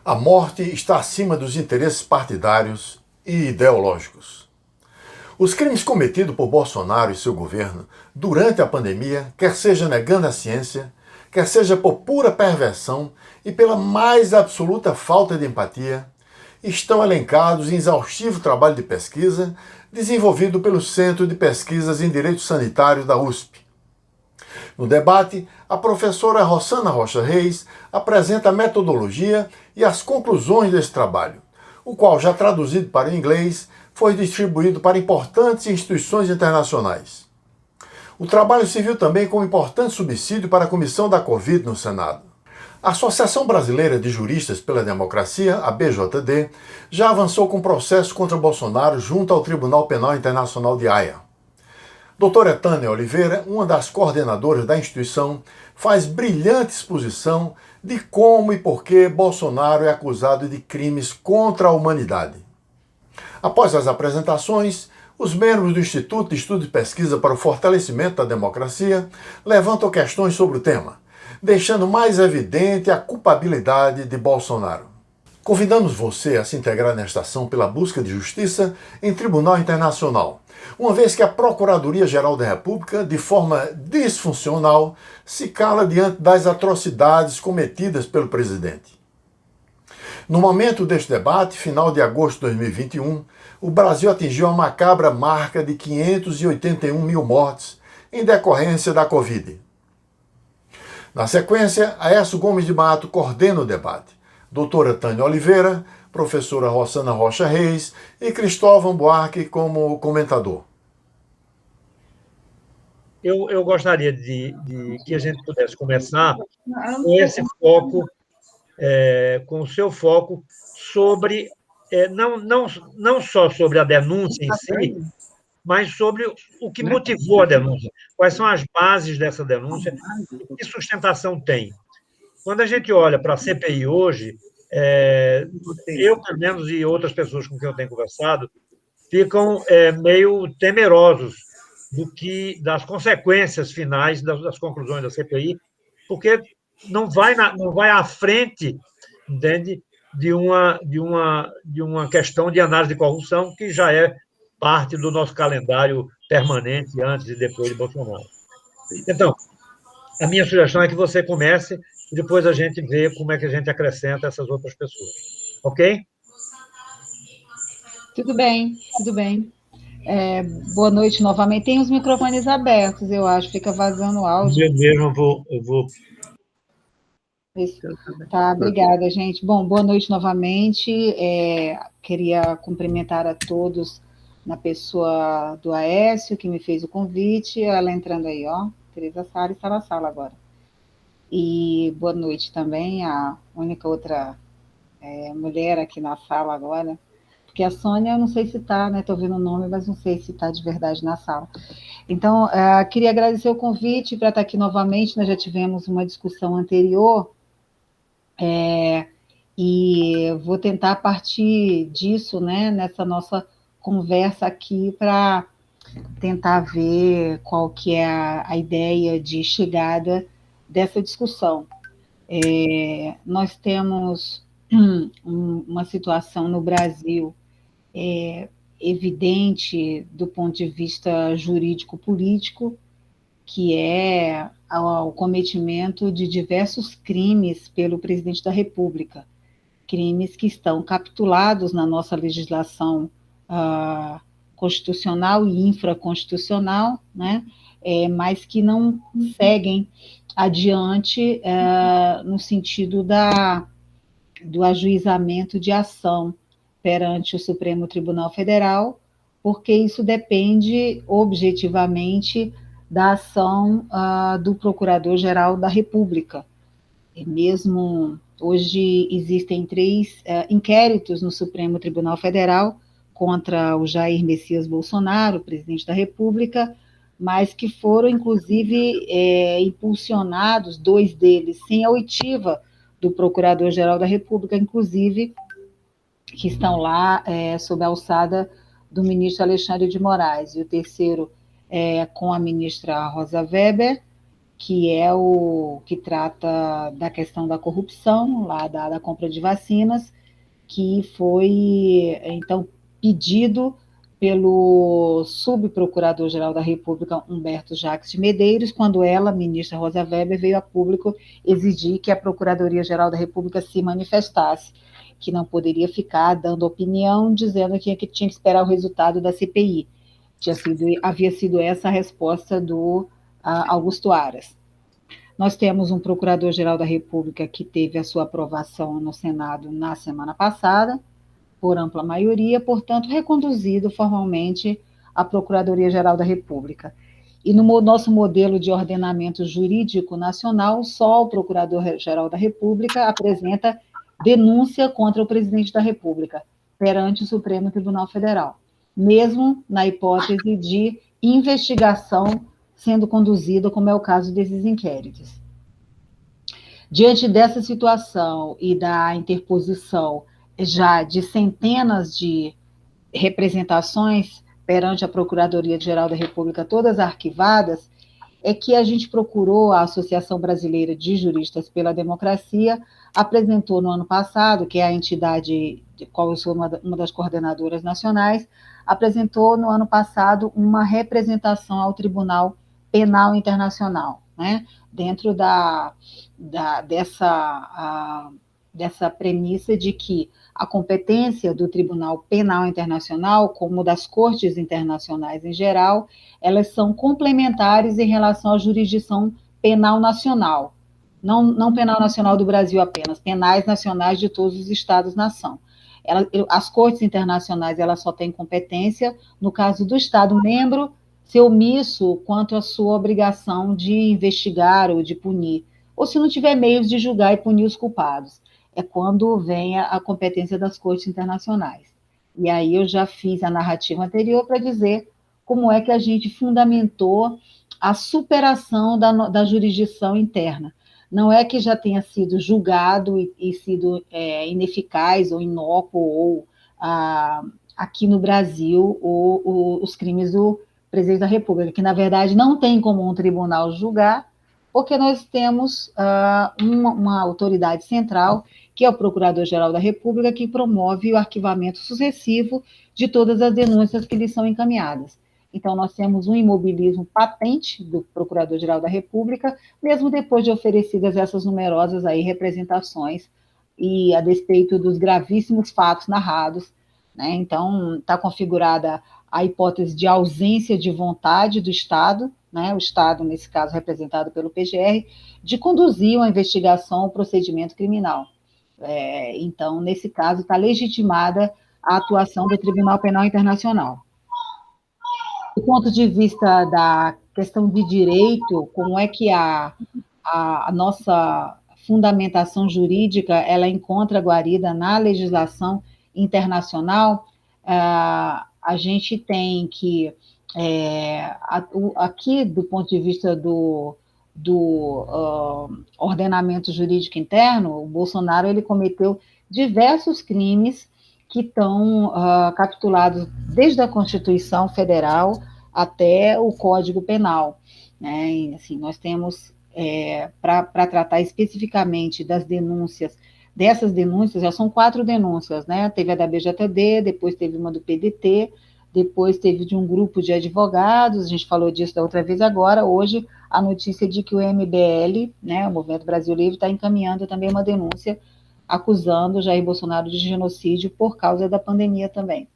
A morte está acima dos interesses partidários e ideológicos. Os crimes cometidos por Bolsonaro e seu governo durante a pandemia, quer seja negando a ciência, quer seja por pura perversão e pela mais absoluta falta de empatia, estão elencados em exaustivo trabalho de pesquisa desenvolvido pelo Centro de Pesquisas em Direito Sanitário da USP. No debate, a professora Rossana Rocha Reis apresenta a metodologia e as conclusões desse trabalho, o qual, já traduzido para o inglês, foi distribuído para importantes instituições internacionais. O trabalho serviu também como importante subsídio para a Comissão da Covid no Senado. A Associação Brasileira de Juristas pela Democracia, a BJD, já avançou com processo contra Bolsonaro junto ao Tribunal Penal Internacional de Haia. Doutora Tânia Oliveira, uma das coordenadoras da instituição, faz brilhante exposição de como e por que Bolsonaro é acusado de crimes contra a humanidade. Após as apresentações, os membros do Instituto de Estudo e Pesquisa para o Fortalecimento da Democracia levantam questões sobre o tema, deixando mais evidente a culpabilidade de Bolsonaro. Convidamos você a se integrar nesta ação pela busca de justiça em tribunal internacional, uma vez que a Procuradoria-Geral da República, de forma disfuncional, se cala diante das atrocidades cometidas pelo presidente. No momento deste debate, final de agosto de 2021, o Brasil atingiu a macabra marca de 581 mil mortes em decorrência da Covid. Na sequência, Aécio Gomes de Mato coordena o debate. Doutora Tânia Oliveira, professora Rossana Rocha Reis e Cristóvão Buarque como comentador. Eu gostaria de que a gente pudesse começar com esse foco, com o seu foco sobre, não só sobre a denúncia em si, mas sobre o que motivou a denúncia, quais são as bases dessa denúncia e que sustentação tem. Quando a gente olha para a CPI hoje, eu, pelo menos, e outras pessoas com quem eu tenho conversado, ficam meio temerosos das consequências finais das conclusões da CPI, porque não vai à frente, entende, de uma questão de análise de corrupção que já é parte do nosso calendário permanente antes e depois de Bolsonaro. Então, a minha sugestão é que você comece e depois a gente vê como é que a gente acrescenta essas outras pessoas. Ok? Tudo bem, tudo bem. Boa noite novamente. Tem os microfones abertos, eu acho, fica vazando o áudio. Eu mesmo eu vou... Isso. Tá, obrigada, gente. Bom, boa noite novamente. Queria cumprimentar a todos na pessoa do Aécio, que me fez o convite, ela entrando aí, ó. Tereza Sara está na sala agora. E boa noite também, a única outra mulher aqui na sala agora, porque a Sônia, eu não sei se está, né? Estou vendo o nome, mas não sei se está de verdade na sala. Então, queria agradecer o convite para estar aqui novamente. Nós já tivemos uma discussão anterior, e vou tentar partir disso, né, nessa nossa conversa aqui, para tentar ver qual que é a ideia de chegada dessa discussão. Nós temos uma situação no Brasil evidente do ponto de vista jurídico-político, que é o cometimento de diversos crimes pelo presidente da República, crimes que estão capitulados na nossa legislação constitucional e infraconstitucional, né? Mas que não seguem adiante no sentido do ajuizamento de ação perante o Supremo Tribunal Federal, porque isso depende objetivamente da ação do Procurador-Geral da República. E mesmo hoje existem 3 inquéritos no Supremo Tribunal Federal contra o Jair Messias Bolsonaro, presidente da República, mas que foram, inclusive, impulsionados, 2 deles, sem a oitiva do Procurador-Geral da República, inclusive, que estão lá sob a alçada do ministro Alexandre de Moraes, e o terceiro com a ministra Rosa Weber, que é o que trata da questão da corrupção, lá da compra de vacinas, que foi, então, pedido pelo subprocurador-geral da República, Humberto Jacques de Medeiros, quando ela, ministra Rosa Weber, veio a público exigir que a Procuradoria-Geral da República se manifestasse, que não poderia ficar dando opinião, dizendo que tinha que esperar o resultado da CPI. Havia sido essa a resposta do Augusto Aras. Nós temos um Procurador-Geral da República que teve a sua aprovação no Senado na semana passada, por ampla maioria, portanto, reconduzido formalmente à Procuradoria-Geral da República. E no nosso modelo de ordenamento jurídico nacional, só o Procurador-Geral da República apresenta denúncia contra o presidente da República perante o Supremo Tribunal Federal, mesmo na hipótese de investigação sendo conduzida, como é o caso desses inquéritos. Diante dessa situação e da interposição já de centenas de representações perante a Procuradoria-Geral da República, todas arquivadas, é que a gente procurou, a Associação Brasileira de Juristas pela Democracia, apresentou no ano passado, que é a entidade de qual eu sou uma das coordenadoras nacionais, apresentou no ano passado uma representação ao Tribunal Penal Internacional, né? Dentro dessa premissa de que a competência do Tribunal Penal Internacional, como das cortes internacionais em geral, elas são complementares em relação à jurisdição penal nacional. Não penal nacional do Brasil apenas, penais nacionais de todos os estados-nação. As cortes internacionais, elas só têm competência no caso do Estado-membro ser omisso quanto à sua obrigação de investigar ou de punir, ou se não tiver meios de julgar e punir os culpados. É quando vem a competência das cortes internacionais. E aí eu já fiz a narrativa anterior para dizer como é que a gente fundamentou a superação da jurisdição interna. Não é que já tenha sido julgado e sido ineficaz ou inócuo, ou aqui no Brasil, os crimes do presidente da República, que na verdade não tem como um tribunal julgar, porque nós temos uma autoridade central, que é o Procurador-Geral da República, que promove o arquivamento sucessivo de todas as denúncias que lhe são encaminhadas. Então, nós temos um imobilismo patente do Procurador-Geral da República, mesmo depois de oferecidas essas numerosas aí representações, e a despeito dos gravíssimos fatos narrados, né? Então, está configurada a hipótese de ausência de vontade do Estado, né? O Estado, nesse caso, representado pelo PGR, de conduzir uma investigação ou procedimento criminal. Então, nesse caso, está legitimada a atuação do Tribunal Penal Internacional. Do ponto de vista da questão de direito, como é que a nossa fundamentação jurídica ela encontra guarida na legislação internacional, a gente tem que, aqui, do ponto de vista do ordenamento jurídico interno, o Bolsonaro ele cometeu diversos crimes que estão capitulados desde a Constituição Federal até o Código Penal, né? E, assim, nós temos, para tratar especificamente das denúncias, dessas denúncias, já são 4 denúncias, né? Teve a da BJD, depois teve uma do PDT, depois teve de um grupo de advogados, a gente falou disso da outra vez, agora, hoje, a notícia de que o MBL, né, o Movimento Brasil Livre, está encaminhando também uma denúncia acusando Jair Bolsonaro de genocídio por causa da pandemia também.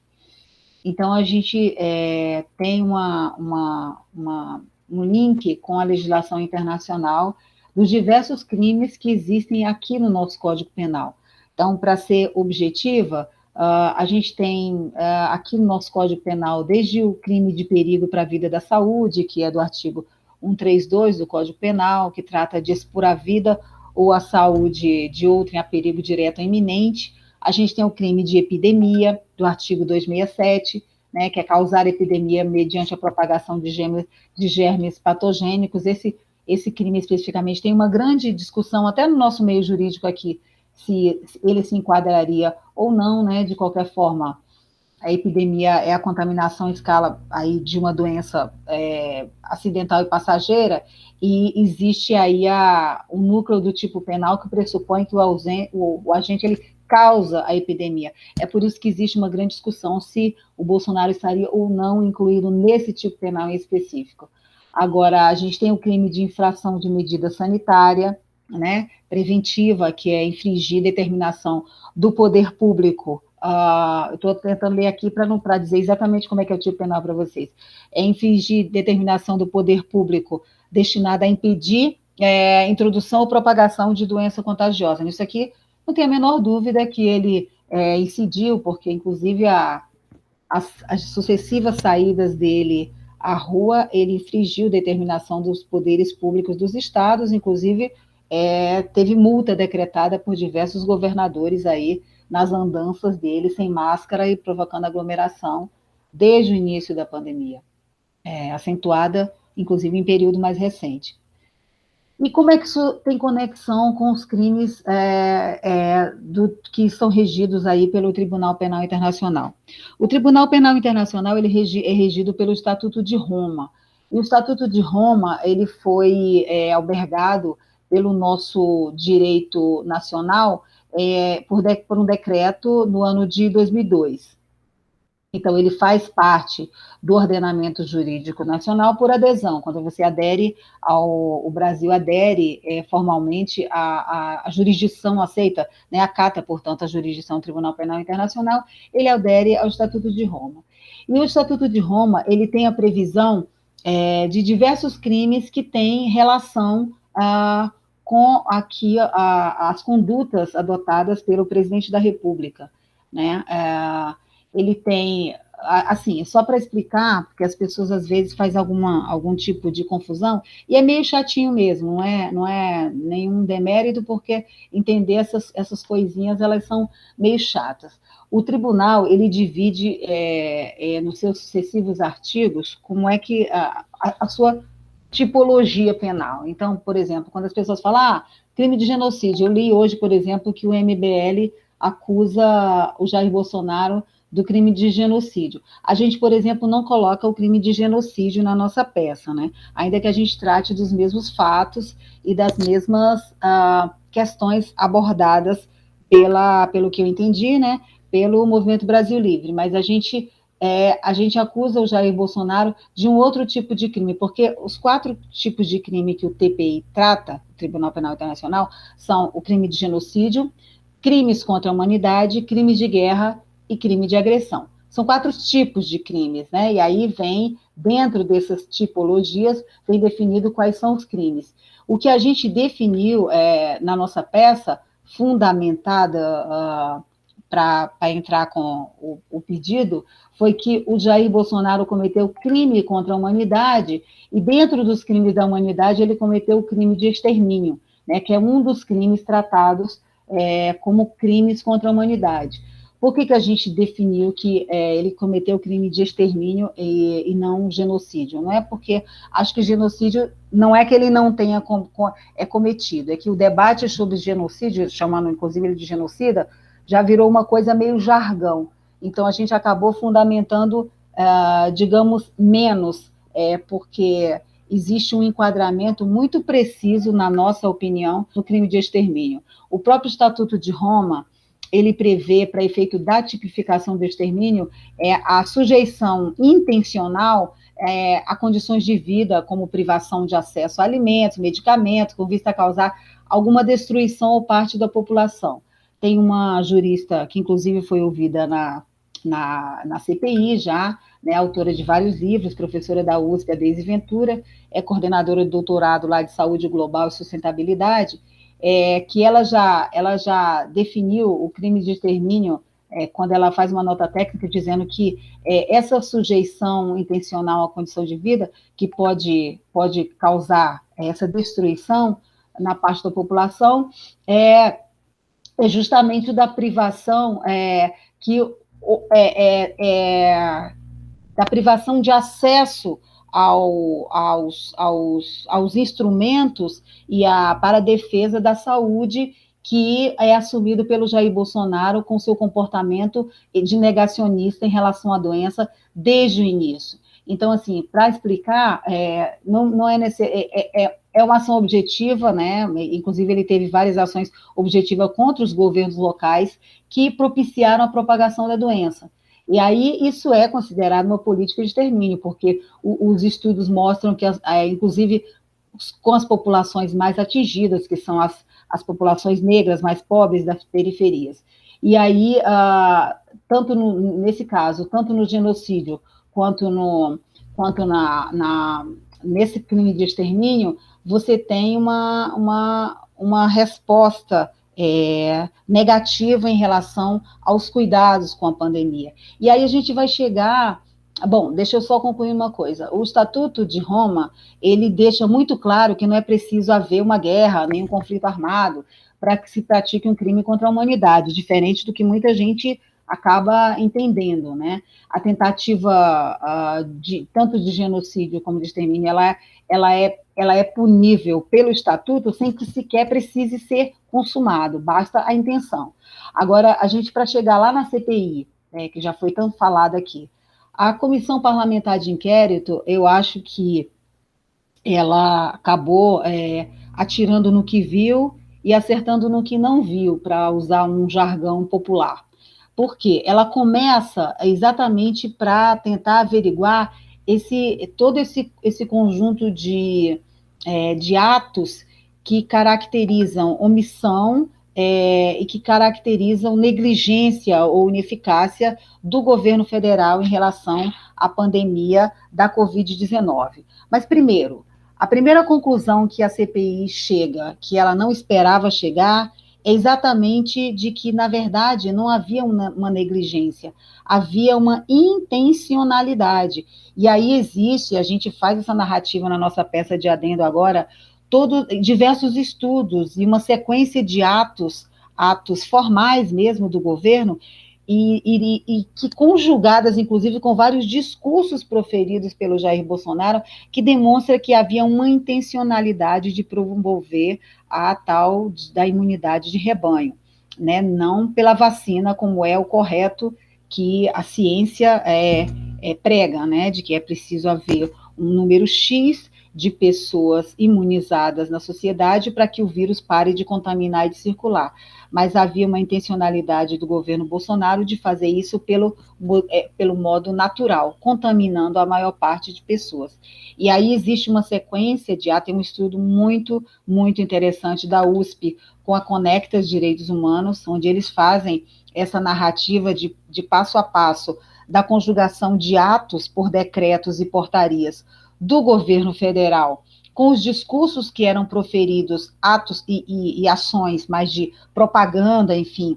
Então, a gente tem um link com a legislação internacional dos diversos crimes que existem aqui no nosso Código Penal. Então, para ser objetiva, a gente tem aqui no nosso Código Penal, desde o crime de perigo para a vida da saúde, que é do artigo 132 do Código Penal, que trata de expor a vida ou a saúde de outrem a perigo direto ou iminente. A gente tem o crime de epidemia, do artigo 267, né, que é causar epidemia mediante a propagação de germes patogênicos. Esse crime especificamente tem uma grande discussão, até no nosso meio jurídico aqui, se ele se enquadraria ou não, né, de qualquer forma. a epidemia é a contaminação em escala aí de uma doença acidental e passageira, e existe aí o núcleo do tipo penal que pressupõe que o agente ele causa a epidemia. É por isso que existe uma grande discussão se o Bolsonaro estaria ou não incluído nesse tipo penal em específico. Agora, a gente tem o crime de infração de medida sanitária, né, preventiva, que é infringir determinação do poder público. Eu estou tentando ler aqui para dizer exatamente como é que é o tipo penal para vocês. É infringir determinação do poder público destinada a impedir introdução ou propagação de doença contagiosa. Nisso aqui, não tem a menor dúvida que ele incidiu, porque, inclusive, as sucessivas saídas dele à rua, ele infringiu determinação dos poderes públicos dos estados, inclusive teve multa decretada por diversos governadores aí nas andanças dele, sem máscara e provocando aglomeração desde o início da pandemia, acentuada, inclusive, em período mais recente. E como é que isso tem conexão com os crimes que são regidos aí pelo Tribunal Penal Internacional? O Tribunal Penal Internacional ele é regido pelo Estatuto de Roma. E o Estatuto de Roma ele foi albergado pelo nosso direito nacional por um decreto no ano de 2002. Então, ele faz parte do ordenamento jurídico nacional por adesão. Quando você adere o Brasil adere formalmente à jurisdição, aceita, né, acata, portanto, a jurisdição do Tribunal Penal Internacional, ele adere ao Estatuto de Roma. E o Estatuto de Roma, ele tem a previsão de diversos crimes que têm relação com aqui as condutas adotadas pelo presidente da República, né? Ele tem, assim, só para explicar, porque as pessoas às vezes fazem algum tipo de confusão, e é meio chatinho mesmo, não é nenhum demérito, porque entender essas coisinhas, elas são meio chatas. O tribunal, ele divide nos seus sucessivos artigos como é que a sua tipologia penal. Então, por exemplo, quando as pessoas falam, crime de genocídio, eu li hoje, por exemplo, que o MBL acusa o Jair Bolsonaro do crime de genocídio. A gente, por exemplo, não coloca o crime de genocídio na nossa peça, né? Ainda que a gente trate dos mesmos fatos e das mesmas questões abordadas pelo que eu entendi, né? Pelo Movimento Brasil Livre, mas a gente acusa o Jair Bolsonaro de um outro tipo de crime, porque os 4 tipos de crime que o TPI trata, o Tribunal Penal Internacional, são o crime de genocídio, crimes contra a humanidade, crimes de guerra e crime de agressão. São 4 tipos de crimes, né? E aí dentro dessas tipologias, vem definido quais são os crimes. O que a gente definiu na nossa peça, fundamentada para entrar com o pedido, foi que o Jair Bolsonaro cometeu crime contra a humanidade, e dentro dos crimes da humanidade, ele cometeu o crime de extermínio, né? Que é um dos crimes tratados como crimes contra a humanidade. Por que a gente definiu que ele cometeu crime de extermínio e não genocídio? Não é porque acho que genocídio não é que ele não tenha cometido, é que o debate sobre genocídio, chamando inclusive ele de genocida, já virou uma coisa meio jargão. Então a gente acabou fundamentando, digamos, menos, porque existe um enquadramento muito preciso, na nossa opinião, no crime de extermínio. O próprio Estatuto de Roma, ele prevê, para efeito da tipificação do extermínio, a sujeição intencional a condições de vida, como privação de acesso a alimentos, medicamentos, com vista a causar alguma destruição ou parte da população. Tem uma jurista que, inclusive, foi ouvida na CPI já, né, autora de vários livros, professora da USP, a Deise Ventura, é coordenadora de doutorado lá de Saúde Global e Sustentabilidade, que ela já definiu o crime de extermínio, quando ela faz uma nota técnica dizendo que essa sujeição intencional à condição de vida, que pode causar essa destruição na parte da população, é justamente da privação da privação de acesso aos instrumentos para a defesa da saúde que é assumido pelo Jair Bolsonaro com seu comportamento de negacionista em relação à doença desde o início. Então, assim, para explicar, não é necessário. É uma ação objetiva, né? Inclusive, ele teve várias ações objetivas contra os governos locais que propiciaram a propagação da doença. E aí, isso é considerado uma política de extermínio, porque os estudos mostram que, inclusive, com as populações mais atingidas, que são as populações negras mais pobres das periferias. E aí, tanto nesse caso, tanto no genocídio quanto nesse crime de extermínio, você tem uma resposta negativa em relação aos cuidados com a pandemia. E aí a gente vai chegar... Bom, deixa eu só concluir uma coisa. O Estatuto de Roma, ele deixa muito claro que não é preciso haver uma guerra, nem um conflito armado, para que se pratique um crime contra a humanidade, diferente do que muita gente acaba entendendo, né? A tentativa tanto de genocídio como de extermínio, ela é punível pelo Estatuto sem que sequer precise ser consumado, basta a intenção. Agora, a gente, para chegar lá na CPI, que já foi tanto falado aqui, a Comissão Parlamentar de Inquérito, eu acho que ela acabou atirando no que viu e acertando no que não viu, para usar um jargão popular. Por quê? Ela começa exatamente para tentar averiguar todo esse conjunto de atos que caracterizam omissão e que caracterizam negligência ou ineficácia do governo federal em relação à pandemia da Covid-19. Mas, primeiro, a primeira conclusão que a CPI chega, que ela não esperava chegar, é exatamente de que, na verdade, não havia uma negligência, havia uma intencionalidade. E aí existe, a gente faz essa narrativa na nossa peça de adendo agora, diversos estudos e uma sequência de atos formais mesmo do governo, e que conjugadas, inclusive, com vários discursos proferidos pelo Jair Bolsonaro, que demonstra que havia uma intencionalidade de promover a tal da imunidade de rebanho, né? Não pela vacina, como é o correto que a ciência prega, né? De que é preciso haver um número X de pessoas imunizadas na sociedade para que o vírus pare de contaminar e de circular. Mas havia uma intencionalidade do governo Bolsonaro de fazer isso pelo modo natural, contaminando a maior parte de pessoas. E aí existe uma sequência tem um estudo muito, muito interessante da USP, com a Conectas Direitos Humanos, onde eles fazem essa narrativa de passo a passo da conjugação de atos por decretos e portarias do governo federal, com os discursos que eram proferidos, atos e ações mais de propaganda, enfim,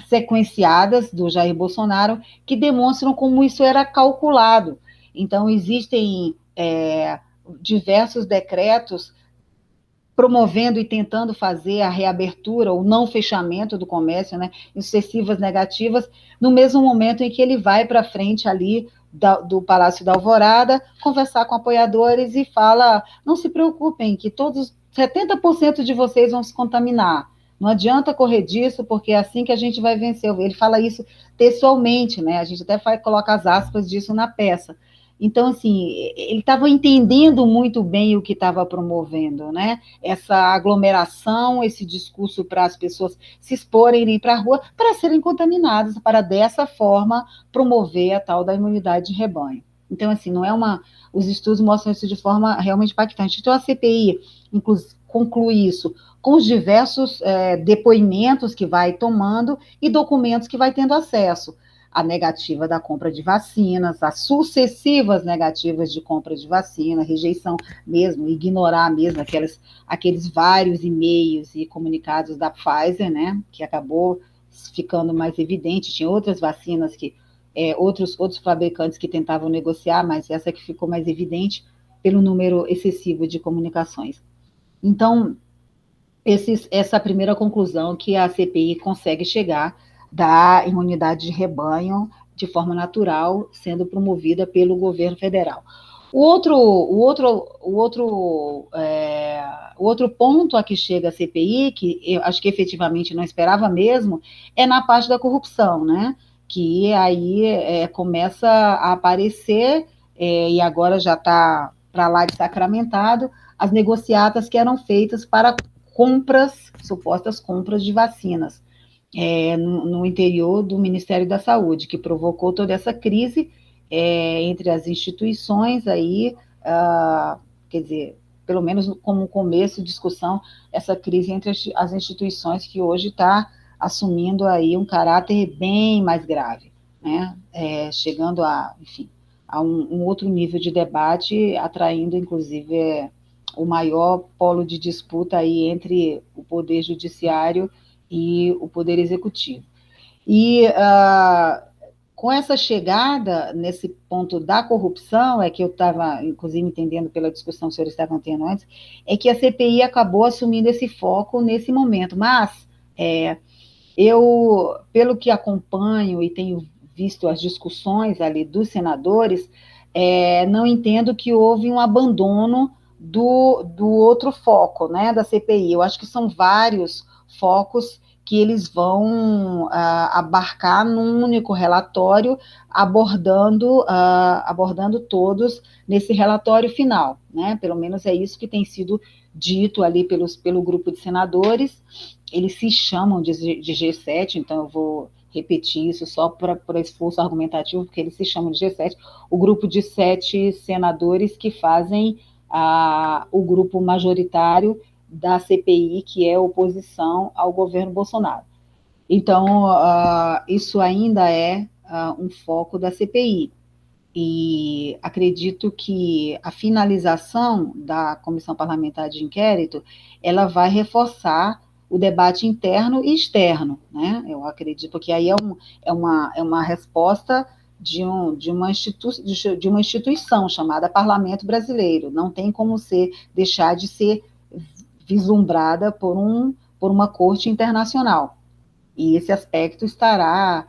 sequenciadas do Jair Bolsonaro, que demonstram como isso era calculado. Então, existem diversos decretos promovendo e tentando fazer a reabertura ou não fechamento do comércio, né, em sucessivas negativas, no mesmo momento em que ele vai para frente ali do Palácio da Alvorada, conversar com apoiadores e fala, não se preocupem, que 70% de vocês vão se contaminar, não adianta correr disso, porque é assim que a gente vai vencer. Ele fala isso textualmente, né, a gente até coloca as aspas disso na peça. Então, assim, ele estava entendendo muito bem o que estava promovendo, né? Essa aglomeração, esse discurso para as pessoas se exporem e ir para a rua para serem contaminadas, para dessa forma promover a tal da imunidade de rebanho. Então, assim, não é os estudos mostram isso de forma realmente impactante. Então, a CPI conclui isso com os diversos depoimentos que vai tomando e documentos que vai tendo acesso. A negativa da compra de vacinas, as sucessivas negativas de compra de vacina, rejeição mesmo, ignorar mesmo aqueles vários e-mails e comunicados da Pfizer, né, que acabou ficando mais evidente. Tinha outras vacinas outros fabricantes que tentavam negociar, mas essa que ficou mais evidente pelo número excessivo de comunicações. Então, essa primeira conclusão que a CPI consegue chegar da imunidade de rebanho de forma natural, sendo promovida pelo governo federal. O outro outro ponto a que chega a CPI, que eu acho que efetivamente não esperava mesmo, é na parte da corrupção, né? Que aí começa a aparecer, e agora já está para lá de sacramentado, as negociatas que eram feitas para compras, supostas compras de vacinas, no interior do Ministério da Saúde, que provocou toda essa crise entre as instituições aí, quer dizer, pelo menos como começo de discussão, essa crise entre as instituições que hoje está assumindo aí um caráter bem mais grave, né? Chegando a, enfim, a um outro nível de debate, atraindo, inclusive, o maior polo de disputa aí entre o Poder Judiciário e o Poder Executivo. E com essa chegada nesse ponto da corrupção, que eu estava, inclusive, entendendo pela discussão que os senhores estavam tendo antes, é que a CPI acabou assumindo esse foco nesse momento. Mas eu, pelo que acompanho e tenho visto as discussões ali dos senadores, não entendo que houve um abandono do outro foco, né, da CPI. Eu acho que são vários focos que eles vão abarcar num único relatório, abordando todos nesse relatório final, né? Pelo menos é isso que tem sido dito ali pelo grupo de senadores. Eles se chamam de G7, então eu vou repetir isso só para esforço argumentativo, porque eles se chamam de G7, o grupo de 7 senadores que fazem o grupo majoritário da CPI, que é oposição ao governo Bolsonaro. Então, isso ainda é um foco da CPI. E acredito que a finalização da Comissão Parlamentar de Inquérito, ela vai reforçar o debate interno e externo, né? Eu acredito que aí é uma resposta de uma instituição chamada Parlamento Brasileiro. Não tem como deixar de ser vislumbrada por uma corte internacional. E esse aspecto estará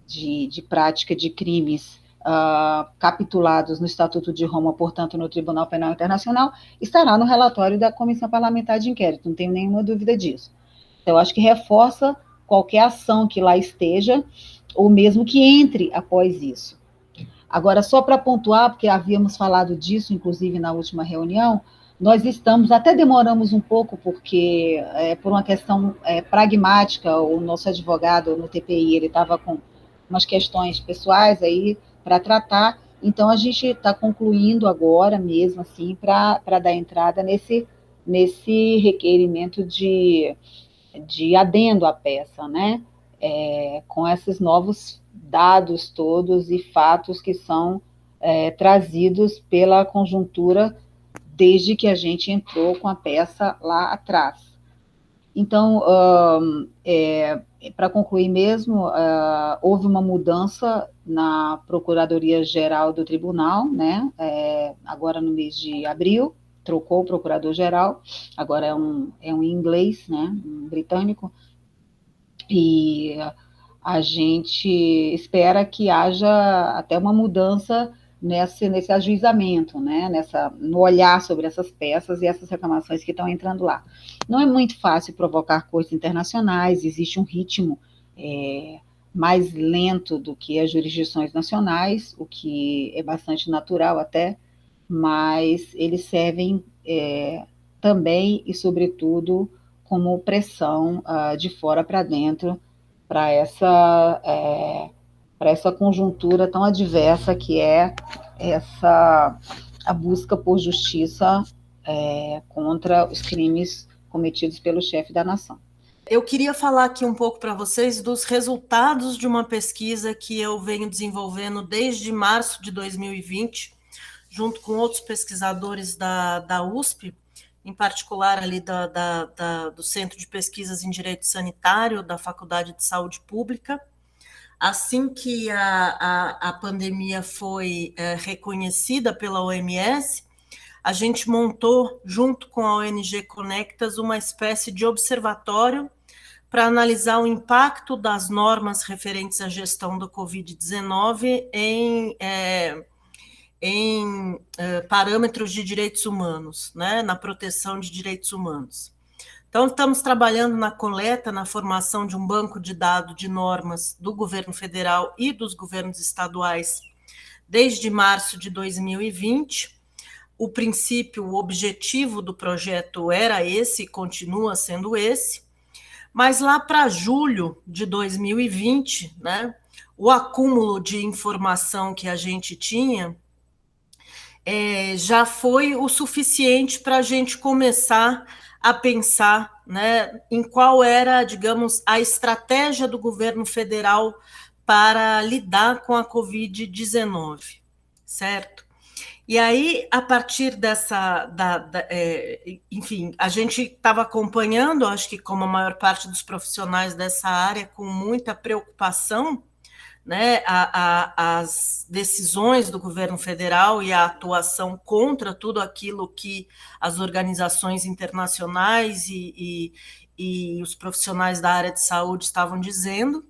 de prática de crimes capitulados no Estatuto de Roma, portanto, no Tribunal Penal Internacional, estará no relatório da Comissão Parlamentar de Inquérito, não tenho nenhuma dúvida disso. Então, eu acho que reforça qualquer ação que lá esteja, ou mesmo que entre após isso. Agora, só para pontuar, porque havíamos falado disso, inclusive, na última reunião, nós até demoramos um pouco, porque, por uma questão pragmática, o nosso advogado no TPI, ele estava com umas questões pessoais aí para tratar, então a gente está concluindo agora mesmo, assim, para dar entrada nesse requerimento de adendo à peça, né? Com esses novos dados todos e fatos que são trazidos pela conjuntura desde que a gente entrou com a peça lá atrás. Então, para concluir mesmo, houve uma mudança na Procuradoria-Geral do Tribunal, né? Agora no mês de abril, trocou o Procurador-Geral, agora é um inglês, né? Um britânico, e a gente espera que haja até uma mudança nesse ajuizamento, né, no olhar sobre essas peças e essas reclamações que estão entrando lá. Não é muito fácil provocar cortes internacionais, existe um ritmo mais lento do que as jurisdições nacionais, o que é bastante natural até, mas eles servem também e, sobretudo, como pressão de fora para dentro, para essa conjuntura tão adversa que é a busca por justiça contra os crimes cometidos pelo chefe da nação. Eu queria falar aqui um pouco para vocês dos resultados de uma pesquisa que eu venho desenvolvendo desde março de 2020, junto com outros pesquisadores da USP, em particular ali do Centro de Pesquisas em Direito Sanitário, da Faculdade de Saúde Pública. Assim que a pandemia foi reconhecida pela OMS, a gente montou, junto com a ONG Conectas, uma espécie de observatório para analisar o impacto das normas referentes à gestão da Covid-19 em parâmetros de direitos humanos, né, na proteção de direitos humanos. Então, estamos trabalhando na coleta, na formação de um banco de dados de normas do governo federal e dos governos estaduais desde março de 2020. O princípio, o objetivo do projeto era esse, continua sendo esse, mas lá para julho de 2020, né, o acúmulo de informação que a gente tinha já foi o suficiente para a gente começar a pensar, né, em qual era, digamos, a estratégia do governo federal para lidar com a Covid-19, certo? E aí, a partir dessa, enfim, a gente estava acompanhando, acho que como a maior parte dos profissionais dessa área, com muita preocupação, né, as decisões do governo federal e a atuação contra tudo aquilo que as organizações internacionais e os profissionais da área de saúde estavam dizendo.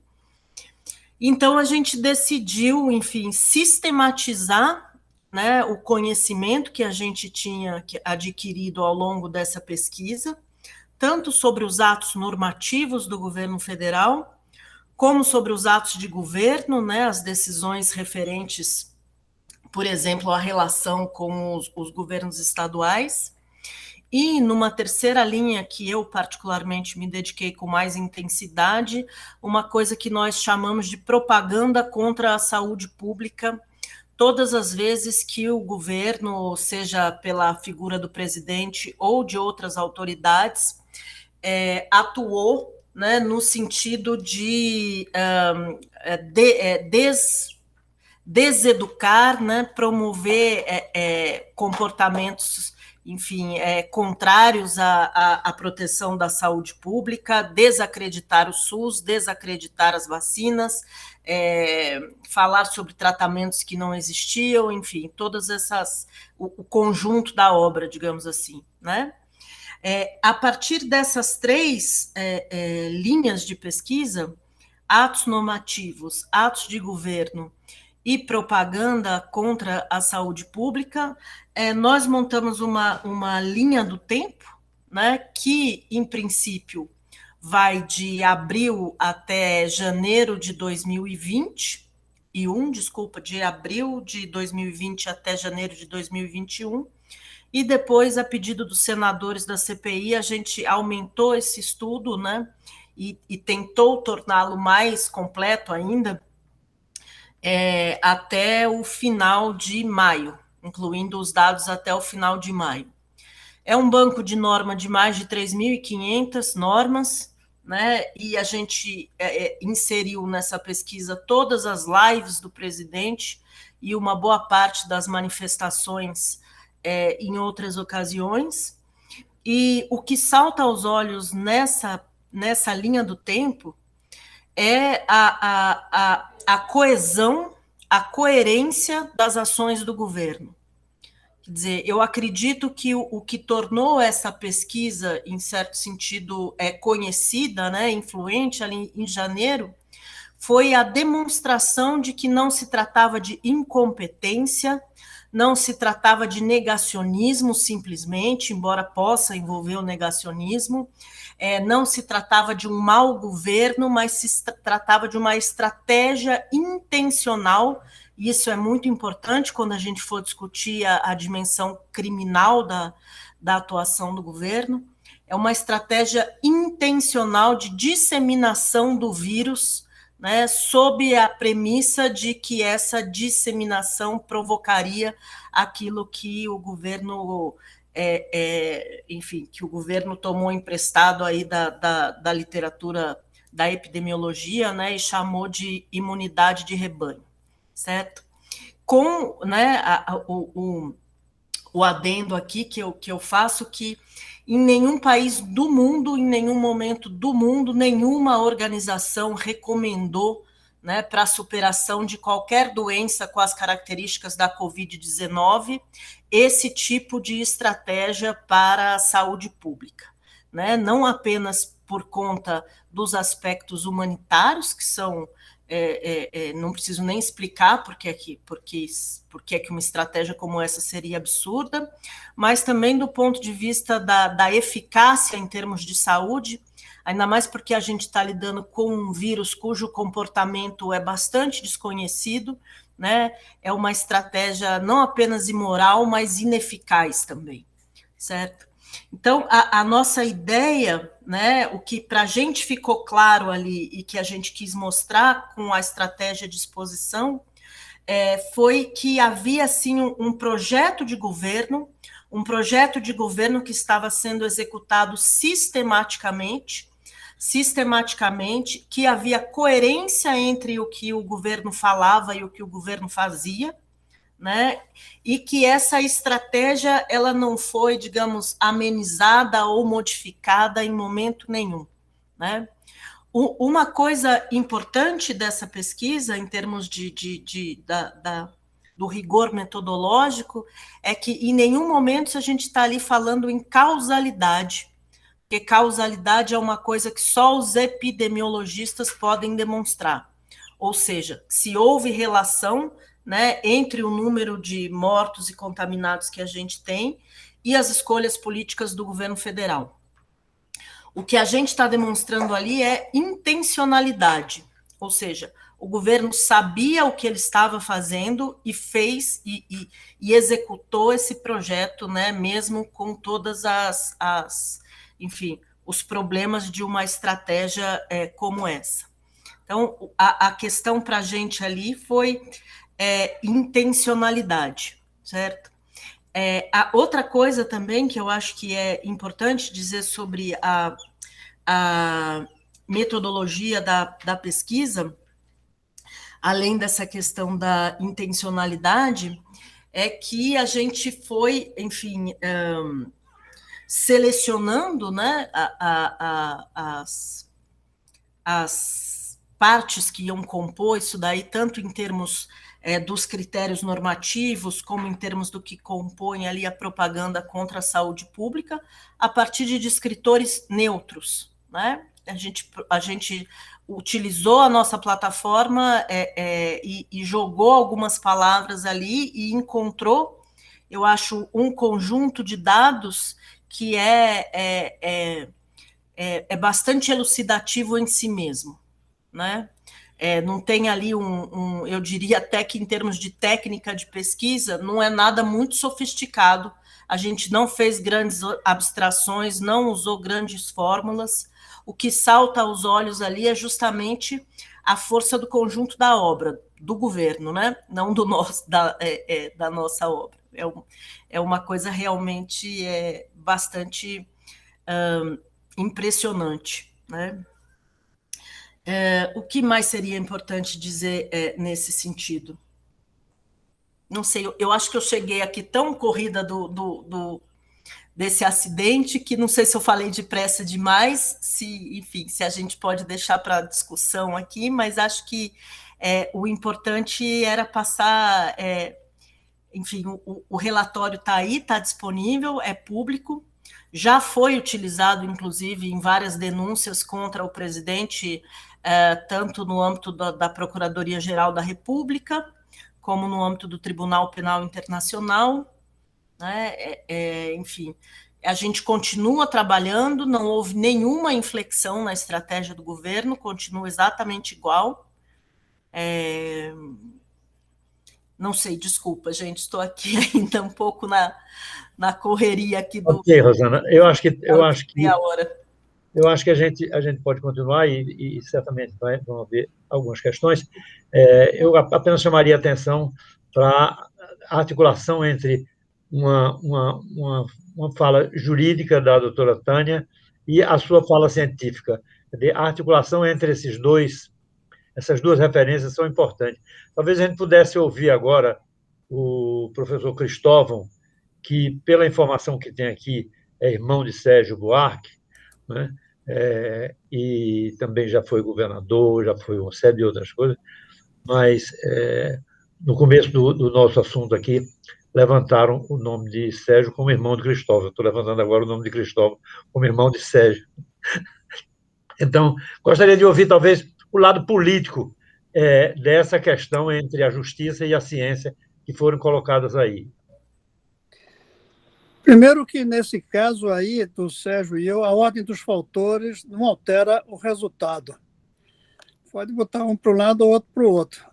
Então, a gente decidiu, enfim, sistematizar, né, o conhecimento que a gente tinha adquirido ao longo dessa pesquisa, tanto sobre os atos normativos do governo federal, como sobre os atos de governo, né, as decisões referentes, por exemplo, à relação com os governos estaduais. E numa terceira linha que eu particularmente me dediquei com mais intensidade, uma coisa que nós chamamos de propaganda contra a saúde pública, todas as vezes que o governo, seja pela figura do presidente ou de outras autoridades, atuou, né, no sentido de deseducar, né, promover comportamentos, enfim, contrários à proteção da saúde pública, desacreditar o SUS, desacreditar as vacinas, falar sobre tratamentos que não existiam, enfim, todas essas, o conjunto da obra, digamos assim, né? A partir dessas três linhas de pesquisa, atos normativos, atos de governo e propaganda contra a saúde pública, nós montamos uma linha do tempo, né, que, em princípio, vai de abril até janeiro de 2021, de abril de 2020 até janeiro de 2021, e depois, a pedido dos senadores da CPI, a gente aumentou esse estudo, né, e tentou torná-lo mais completo ainda, até o final de maio, incluindo os dados até o final de maio. É um banco de norma de mais de 3.500 normas, né, e a gente inseriu nessa pesquisa todas as lives do presidente e uma boa parte das manifestações em outras ocasiões, e o que salta aos olhos nessa linha do tempo é a coesão, a coerência das ações do governo. Quer dizer, eu acredito que o que tornou essa pesquisa, em certo sentido, conhecida, né, influente ali em janeiro, foi a demonstração de que não se tratava de incompetência, não se tratava de negacionismo simplesmente, embora possa envolver o negacionismo, não se tratava de um mau governo, mas se tratava de uma estratégia intencional, e isso é muito importante quando a gente for discutir a dimensão criminal da atuação do governo, é uma estratégia intencional de disseminação do vírus, né, sob a premissa de que essa disseminação provocaria aquilo que o governo, enfim, que o governo tomou emprestado aí da literatura da epidemiologia, né, e chamou de imunidade de rebanho, certo? Com, né, o adendo aqui que eu faço que em nenhum país do mundo, em nenhum momento do mundo, nenhuma organização recomendou, né, para a superação de qualquer doença com as características da Covid-19, esse tipo de estratégia para a saúde pública, né? Não apenas por conta dos aspectos humanitários, que são não preciso nem explicar porque é que uma estratégia como essa seria absurda, mas também do ponto de vista da eficácia em termos de saúde, ainda mais porque a gente está lidando com um vírus cujo comportamento é bastante desconhecido, né? É uma estratégia não apenas imoral, mas ineficaz também, certo? Então, a nossa ideia, né, o que para a gente ficou claro ali e que a gente quis mostrar com a estratégia de exposição, foi que havia, sim, um projeto de governo que estava sendo executado sistematicamente, que havia coerência entre o que o governo falava e o que o governo fazia, né? E que essa estratégia ela não foi, digamos, amenizada ou modificada em momento nenhum, né? Uma coisa importante dessa pesquisa, em termos do rigor metodológico, é que em nenhum momento a gente está ali falando em causalidade, porque causalidade é uma coisa que só os epidemiologistas podem demonstrar. Ou seja, se houve relação, né, entre o número de mortos e contaminados que a gente tem e as escolhas políticas do governo federal. O que a gente está demonstrando ali é intencionalidade, ou seja, o governo sabia o que ele estava fazendo e fez e executou esse projeto, né, mesmo com todas enfim, os problemas de uma estratégia como essa. Então, a questão para a gente ali foi intencionalidade, certo? A outra coisa também que eu acho que é importante dizer sobre a metodologia da pesquisa, além dessa questão da intencionalidade, é que a gente foi, enfim, selecionando, né, as partes que iam compor isso daí, tanto em termos dos critérios normativos, como em termos do que compõe ali a propaganda contra a saúde pública, a partir de descritores neutros, né? A gente utilizou a nossa plataforma e jogou algumas palavras ali e encontrou, eu acho, um conjunto de dados que é bastante elucidativo em si mesmo, né? Não tem ali eu diria até que em termos de técnica de pesquisa, não é nada muito sofisticado, a gente não fez grandes abstrações, não usou grandes fórmulas, o que salta aos olhos ali é justamente a força do conjunto da obra, do governo, né? Não da nossa obra. É uma coisa realmente bastante impressionante, né? O que mais seria importante dizer nesse sentido? Não sei, eu acho que eu cheguei aqui tão corrida desse acidente que não sei se eu falei depressa demais, enfim, se a gente pode deixar para discussão aqui, mas acho que o importante era passar, enfim, o relatório está aí, está disponível, é público, já foi utilizado, inclusive, em várias denúncias contra o presidente, tanto no âmbito da Procuradoria-Geral da República, como no âmbito do Tribunal Penal Internacional, né? Enfim, a gente continua trabalhando, não houve nenhuma inflexão na estratégia do governo, continua exatamente igual. Não sei, desculpa, gente, estou aqui ainda um pouco na correria aqui do... Ok, Rosana, eu acho que meia hora. Eu acho que a gente pode continuar e certamente vão haver algumas questões. Eu apenas chamaria a atenção para a articulação entre uma fala jurídica da doutora Tânia e a sua fala científica. A articulação entre essas duas referências são importantes. Talvez a gente pudesse ouvir agora o professor Cristóvão, que, pela informação que tem aqui, é irmão de Sérgio Buarque, né? E também já foi governador, já foi uma série de outras coisas, mas no começo do nosso assunto aqui, levantaram o nome de Sérgio como irmão de Cristóvão. Estou levantando agora o nome de Cristóvão como irmão de Sérgio. Então, gostaria de ouvir, talvez, o lado político dessa questão entre a justiça e a ciência que foram colocadas aí? Primeiro que, nesse caso aí, do Sérgio e eu, a ordem dos fatores não altera o resultado. Pode botar um para um lado ou outro para o outro.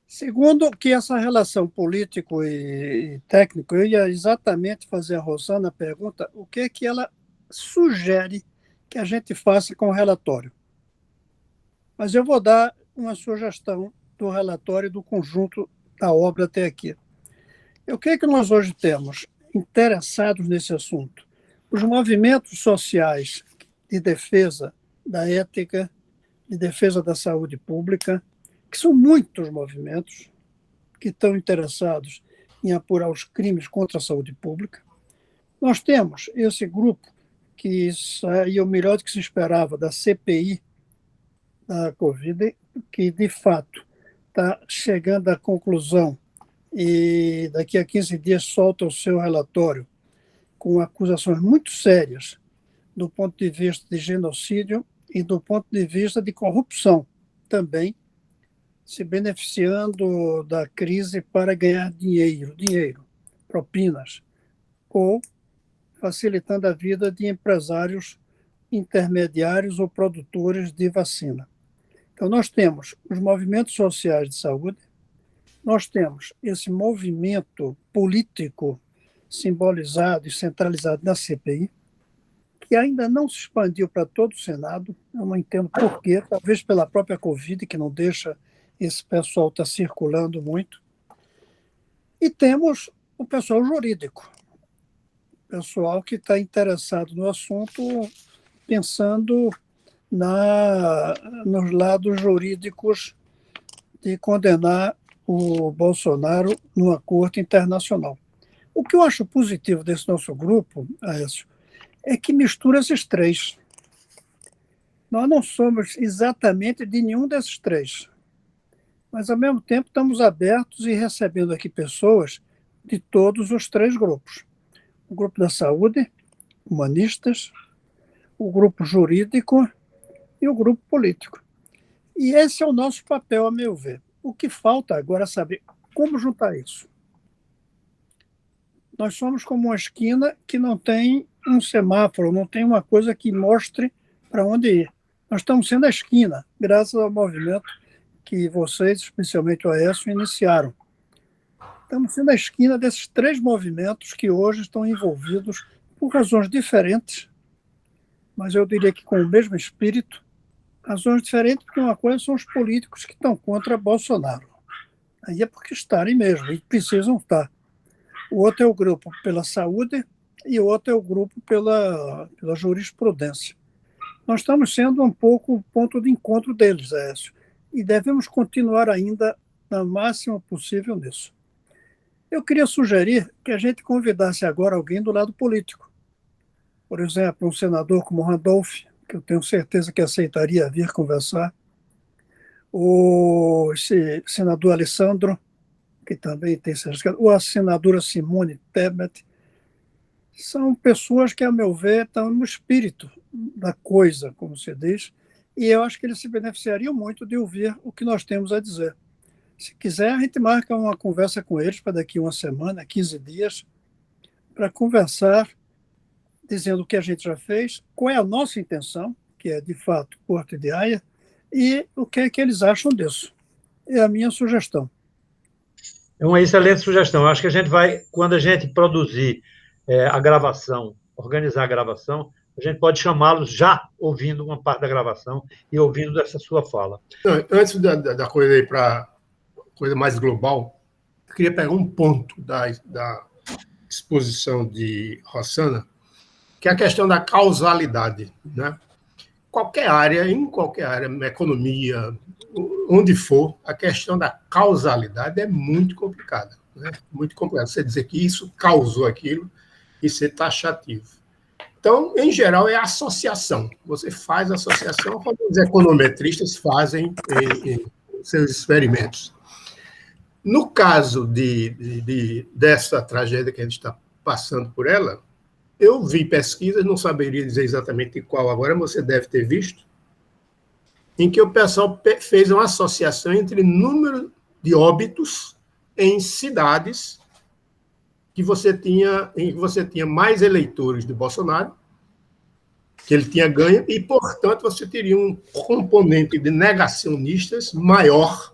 Segundo, que essa relação político e técnico, eu ia exatamente fazer a Rosana a pergunta, o que é que ela sugere que a gente faça com o relatório. Mas eu vou dar uma sugestão do relatório do conjunto da obra até aqui. O que é que nós hoje temos interessados nesse assunto? Os movimentos sociais de defesa da ética, de defesa da saúde pública, que são muitos movimentos que estão interessados em apurar os crimes contra a saúde pública. Nós temos esse grupo que saiu melhor do que se esperava da CPI da Covid, que de fato está chegando à conclusão e daqui a 15 dias solta o seu relatório com acusações muito sérias do ponto de vista de genocídio e do ponto de vista de corrupção também, se beneficiando da crise para ganhar dinheiro, propinas, ou facilitando a vida de empresários intermediários ou produtores de vacina. Então, nós temos os movimentos sociais de saúde, nós temos esse movimento político simbolizado e centralizado na CPI, que ainda não se expandiu para todo o Senado, eu não entendo por quê, talvez pela própria Covid, que não deixa esse pessoal estar circulando muito. E temos o pessoal jurídico, pessoal que está interessado no assunto, pensando nos lados jurídicos de condenar o Bolsonaro numa corte internacional. O que eu acho positivo desse nosso grupo, Aécio, é que mistura esses três. Nós não somos exatamente de nenhum desses três, mas, ao mesmo tempo, estamos abertos e recebendo aqui pessoas de todos os três grupos. O grupo da saúde, humanistas, o grupo jurídico e o grupo político. E esse é o nosso papel, a meu ver. O que falta agora é saber como juntar isso. Nós somos como uma esquina que não tem um semáforo, não tem uma coisa que mostre para onde ir. Nós estamos sendo a esquina, graças ao movimento que vocês, especialmente o Aécio, iniciaram. Estamos sendo a esquina desses três movimentos que hoje estão envolvidos por razões diferentes, mas eu diria que com o mesmo espírito, razões diferentes, porque uma coisa são os políticos que estão contra Bolsonaro. Aí é porque estarem mesmo, e precisam estar. O outro é o grupo pela saúde e o outro é o grupo pela jurisprudência. Nós estamos sendo um pouco o ponto de encontro deles, Aécio, e devemos continuar ainda na máxima possível nisso. Eu queria sugerir que a gente convidasse agora alguém do lado político. Por exemplo, um senador como Randolph, que eu tenho certeza que aceitaria vir conversar, ou esse senador Alessandro, que também tem se arriscado, ou a senadora Simone Tebet, são pessoas que, a meu ver, estão no espírito da coisa, como se diz, e eu acho que eles se beneficiariam muito de ouvir o que nós temos a dizer. Se quiser, a gente marca uma conversa com eles para daqui uma semana, 15 dias, para conversar, dizendo o que a gente já fez, qual é a nossa intenção, que é, de fato, Porto de Haia, e o que é que eles acham disso. É a minha sugestão. É uma excelente sugestão. Acho que a gente vai, quando a gente produzir a gravação, organizar a gravação, a gente pode chamá-los já ouvindo uma parte da gravação e ouvindo dessa sua fala. Antes da coisa aí para coisa mais global, eu queria pegar um ponto da exposição de Rosana, que é a questão da causalidade, né? Em qualquer área, na economia, onde for, a questão da causalidade é muito complicada, né? Muito complicado. Você dizer que isso causou aquilo e ser taxativo. Então, em geral, é a associação. Você faz a associação como os econometristas fazem em seus experimentos. No caso dessa tragédia que a gente está passando por ela, eu vi pesquisas, não saberia dizer exatamente qual agora, você deve ter visto, em que o pessoal fez uma associação entre número de óbitos em cidades em que você tinha mais eleitores de Bolsonaro, que ele tinha ganho, e, portanto, você teria um componente de negacionistas maior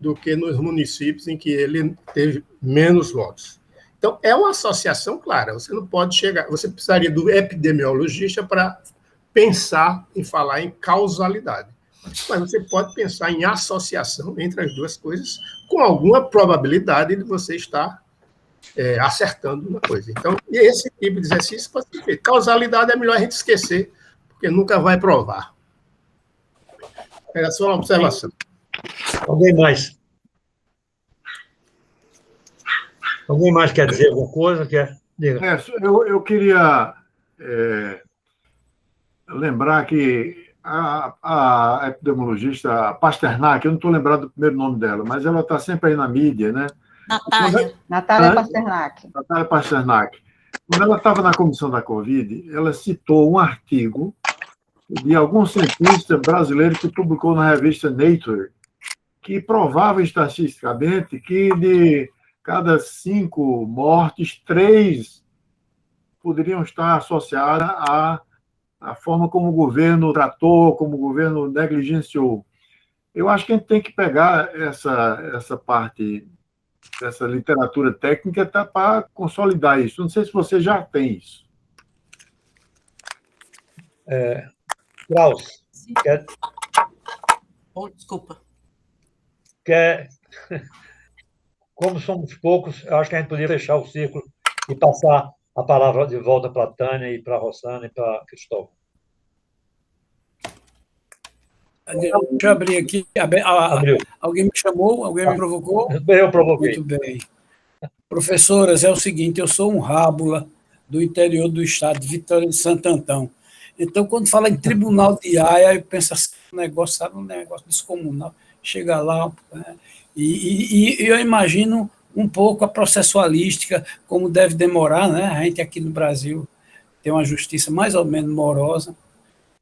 do que nos municípios em que ele teve menos votos. Então, é uma associação clara. Você não pode chegar... Você precisaria do epidemiologista para pensar em falar em causalidade. Mas você pode pensar em associação entre as duas coisas com alguma probabilidade de você estar acertando uma coisa. Então, esse tipo de exercício pode ser feito. Causalidade é melhor a gente esquecer, porque nunca vai provar. Era só uma observação. Alguém mais? Alguém mais quer dizer alguma coisa? Diga. Eu queria lembrar que a epidemiologista Pasternak, eu não estou lembrado do primeiro nome dela, mas ela está sempre aí na mídia, né? Natália Pasternak. Natália Pasternak. Quando ela estava na comissão da Covid, ela citou um artigo de algum cientista brasileiro que publicou na revista Nature, que provava estatisticamente que de cada 5 mortes, 3 poderiam estar associadas à forma como o governo tratou, como o governo negligenciou. Eu acho que a gente tem que pegar essa parte dessa literatura técnica para consolidar isso. Não sei se você já tem isso. Klaus, Desculpa. Como somos poucos, eu acho que a gente poderia fechar o círculo e passar a palavra de volta para a Tânia e para a Rossana e para a Cristóvão. Deixa eu abrir aqui. Abriu. Alguém me chamou? Alguém me provocou? Eu provoquei. Muito bem. Professoras, é o seguinte, eu sou um rábula do interior do estado de Vitória de Santo Antão. Então, quando fala em tribunal de Haia, eu penso assim, um negócio descomunal. Chega lá, né? E eu imagino um pouco a processualística, como deve demorar, né? A gente aqui no Brasil tem uma justiça mais ou menos morosa.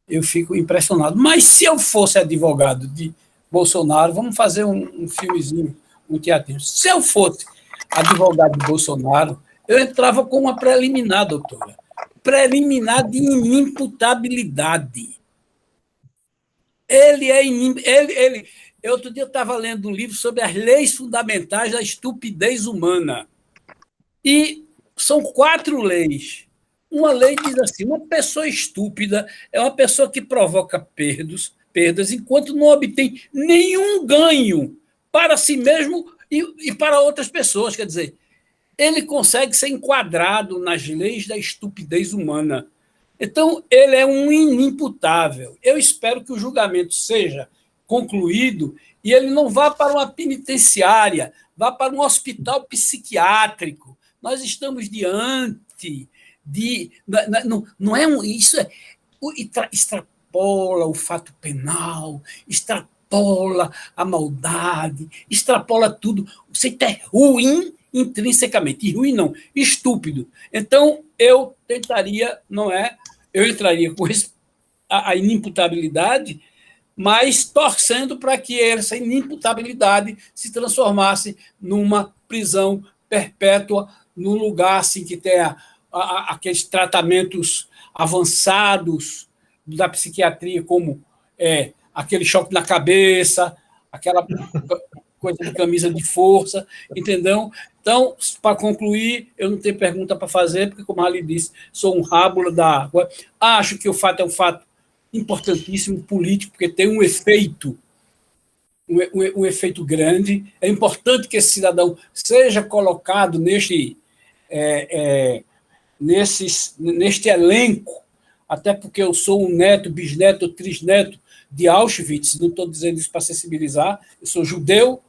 Eu fico impressionado. Mas se eu fosse advogado de Bolsonaro, vamos fazer um filmezinho, um teatrinho. Se eu fosse advogado de Bolsonaro, eu entrava com uma preliminar, doutora. Preliminar de inimputabilidade. Outro dia eu estava lendo um livro sobre as leis fundamentais da estupidez humana. E são 4 leis. Uma lei diz assim, uma pessoa estúpida é uma pessoa que provoca perdas enquanto não obtém nenhum ganho para si mesmo e para outras pessoas. Quer dizer, ele consegue ser enquadrado nas leis da estupidez humana. Então, ele é um inimputável. Eu espero que o julgamento seja concluído e ele não vá para uma penitenciária, vá para um hospital psiquiátrico. Nós estamos diante não é isso extrapola o fato penal, extrapola a maldade, extrapola tudo. Você é ruim intrinsecamente, e ruim não, estúpido. Então eu tentaria, eu entraria com a inimputabilidade, mas torcendo para que essa inimputabilidade se transformasse numa prisão perpétua, num lugar assim que tenha aqueles tratamentos avançados da psiquiatria, como aquele choque na cabeça, aquela coisa de camisa de força, entendeu? Então, para concluir, eu não tenho pergunta para fazer, porque, como a Ali disse, sou um rábula da água. Acho que o fato é um fato importantíssimo, político, porque tem um efeito, um efeito grande. É importante que esse cidadão seja colocado neste elenco, até porque eu sou um neto, bisneto, trisneto de Auschwitz, não estou dizendo isso para sensibilizar, eu sou judeu,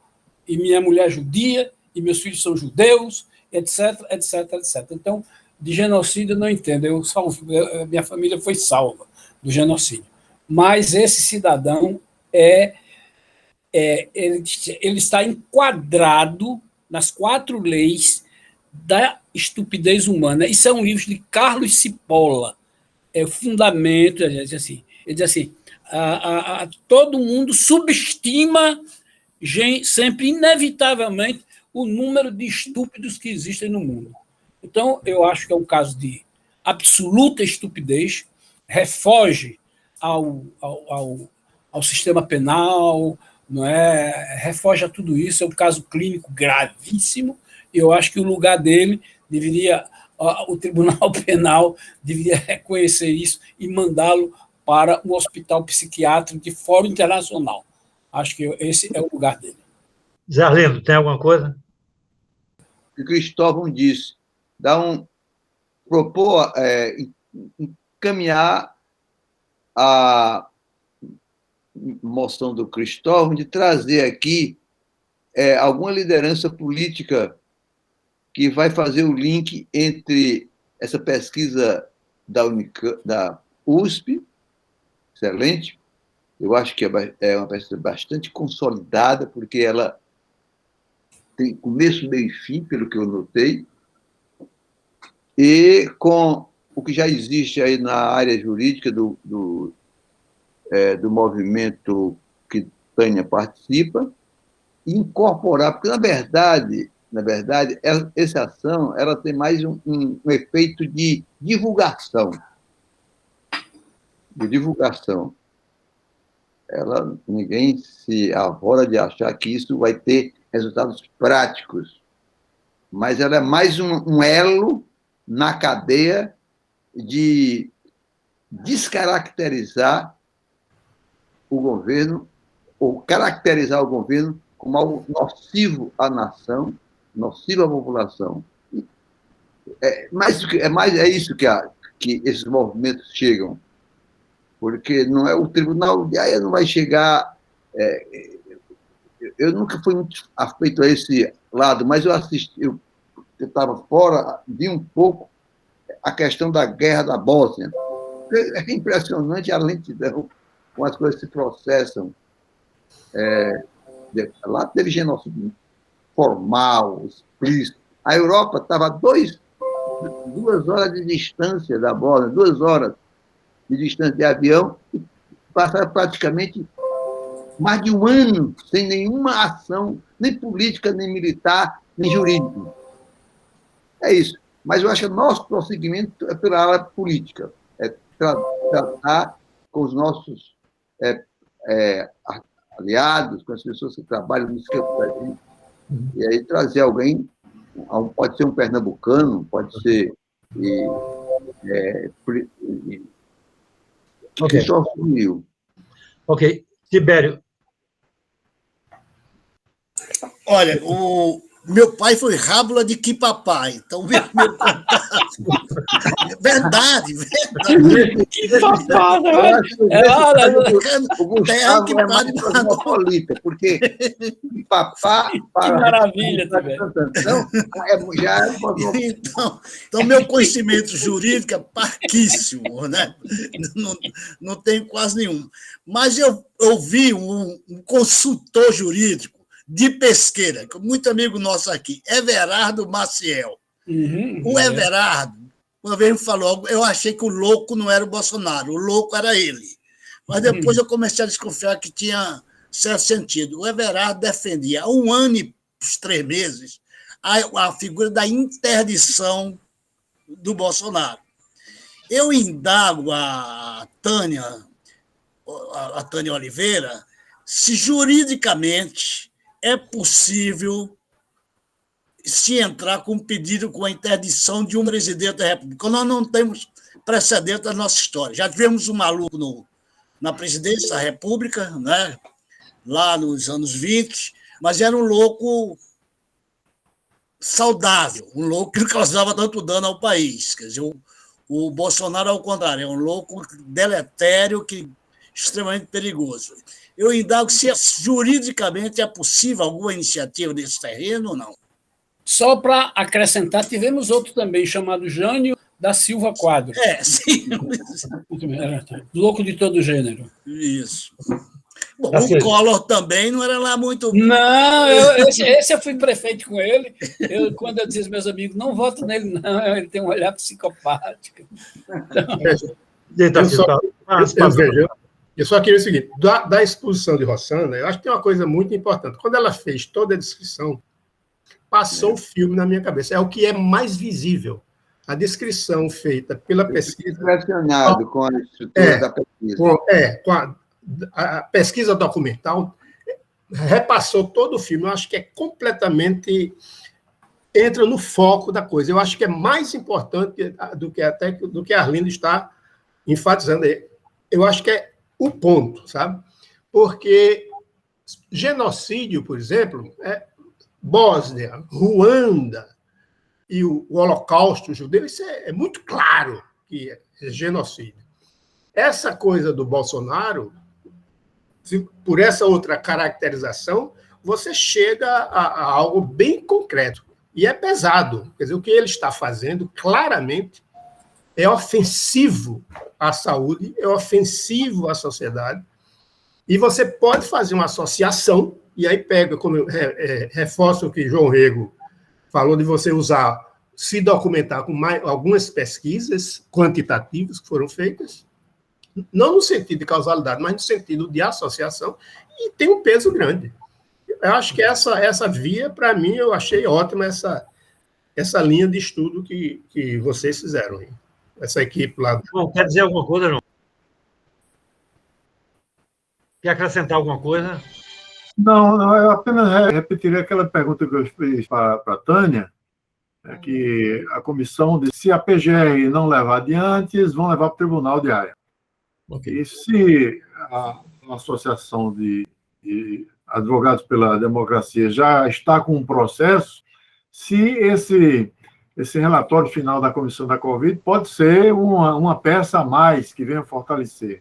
e minha mulher é judia, e meus filhos são judeus, etc, etc, etc. Então, de genocídio eu não entendo, minha família foi salva do genocídio. Mas esse cidadão ele está enquadrado nas 4 leis da estupidez humana. Isso é um livro de Carlos Cipolla. É o fundamento. Ele diz assim, todo mundo subestima sempre, inevitavelmente, o número de estúpidos que existem no mundo. Então, eu acho que é um caso de absoluta estupidez, refoge ao sistema penal, não é? Refoge a tudo isso, é um caso clínico gravíssimo, e eu acho que o lugar dele o Tribunal Penal deveria reconhecer isso e mandá-lo para um hospital psiquiátrico de fórum internacional. Acho que esse é o lugar dele. Zé Arlindo, tem alguma coisa? O que Cristóvão disse, propor encaminhar a moção do Cristóvão de trazer aqui alguma liderança política que vai fazer o link entre essa pesquisa da USP, excelente, eu acho que é uma pesquisa bastante consolidada, porque ela tem começo, meio e fim, pelo que eu notei, e com o que já existe aí na área jurídica do movimento que Tânia participa, e incorporar, porque, na verdade, essa ação ela tem mais um efeito de divulgação. Ninguém se arvora de achar que isso vai ter resultados práticos, mas ela é mais um elo na cadeia de descaracterizar o governo, ou caracterizar o governo como algo nocivo à nação, nocivo à população. É isso que esses movimentos chegam, porque não é o tribunal de Haia não vai chegar. Eu nunca fui muito afeito a esse lado, mas eu estava fora, vi um pouco a questão da guerra da Bósnia. É impressionante a lentidão com as coisas se processam. Lá teve genocídio formal, explícito. A Europa estava a 2 horas de distância da Bósnia, 2 horas de distância de avião, e passaram praticamente mais de um ano sem nenhuma ação, nem política, nem militar, nem jurídica. É isso. Mas eu acho que o nosso prosseguimento é pela área política, é tratar com os nossos aliados, com as pessoas que trabalham no campo da gente, e aí trazer alguém, pode ser um pernambucano, pode ser Ok. Ok. Tibério. Olha, o meu pai foi Rábula de Quipapá, então meu contato. Verdade. Quipapá, o Gustavo é mais cosmopolita, porque Quipapá... Que maravilha, também. Já é cosmopolita. Então, meu conhecimento jurídico é parquíssimo, né? Não tenho quase nenhum. Mas eu vi um consultor jurídico de Pesqueira, muito amigo nosso aqui, Everardo Maciel. O Everardo, uma vez me falou, eu achei que o louco não era o Bolsonaro, o louco era ele. Mas depois eu comecei a desconfiar que tinha certo sentido. O Everardo defendia há 1 ano e 3 meses a figura da interdição do Bolsonaro. Eu indago a Tânia Oliveira se juridicamente é possível se entrar com um pedido com a interdição de um presidente da República. Nós não temos precedente na nossa história. Já tivemos um maluco na presidência da República, né? Lá nos anos 20, mas era um louco saudável, um louco que não causava tanto dano ao país. Quer dizer, o Bolsonaro, ao contrário, é um louco deletério, extremamente perigoso. Eu indago se juridicamente é possível alguma iniciativa nesse terreno ou não. Só para acrescentar, tivemos outro também, chamado Jânio da Silva Quadro. Sim. Louco de todo gênero. Isso. Bom, o Collor também não era lá muito... Não, esse eu fui prefeito com ele. Quando eu dizia aos meus amigos, não voto nele, não, ele tem um olhar psicopático. Eu só queria o seguinte, da exposição de Rossana, eu acho que tem uma coisa muito importante. Quando ela fez toda a descrição, passou o filme na minha cabeça. É o que é mais visível. A descrição feita pela pesquisa... Impressionado com a estrutura da pesquisa. Com a pesquisa documental, repassou todo o filme. Eu acho que é completamente... entra no foco da coisa. Eu acho que é mais importante do que a Arlindo está enfatizando aí. Eu acho que é o ponto, sabe? Porque genocídio, por exemplo, Bósnia, Ruanda e o Holocausto judeu, isso é muito claro que é genocídio. Essa coisa do Bolsonaro, por essa outra caracterização, você chega a algo bem concreto. E é pesado. Quer dizer, o que ele está fazendo, claramente, é ofensivo à saúde, é ofensivo à sociedade. E você pode fazer uma associação, e aí pega, como eu reforço o que João Rego falou, de você se documentar com algumas pesquisas quantitativas que foram feitas, não no sentido de causalidade, mas no sentido de associação, e tem um peso grande. Eu acho que essa via, para mim, eu achei ótima essa linha de estudo que vocês fizeram. Essa equipe lá. Bom, quer dizer alguma coisa, não? Quer acrescentar alguma coisa? Não, eu apenas repetiria aquela pergunta que eu fiz para a Tânia, que a comissão disse, se a PGR não levar adiante, eles vão levar para o Tribunal de Haia. Okay. E se a Associação de Advogados pela Democracia já está com um processo, se esse relatório final da comissão da Covid pode ser uma peça a mais que venha fortalecer.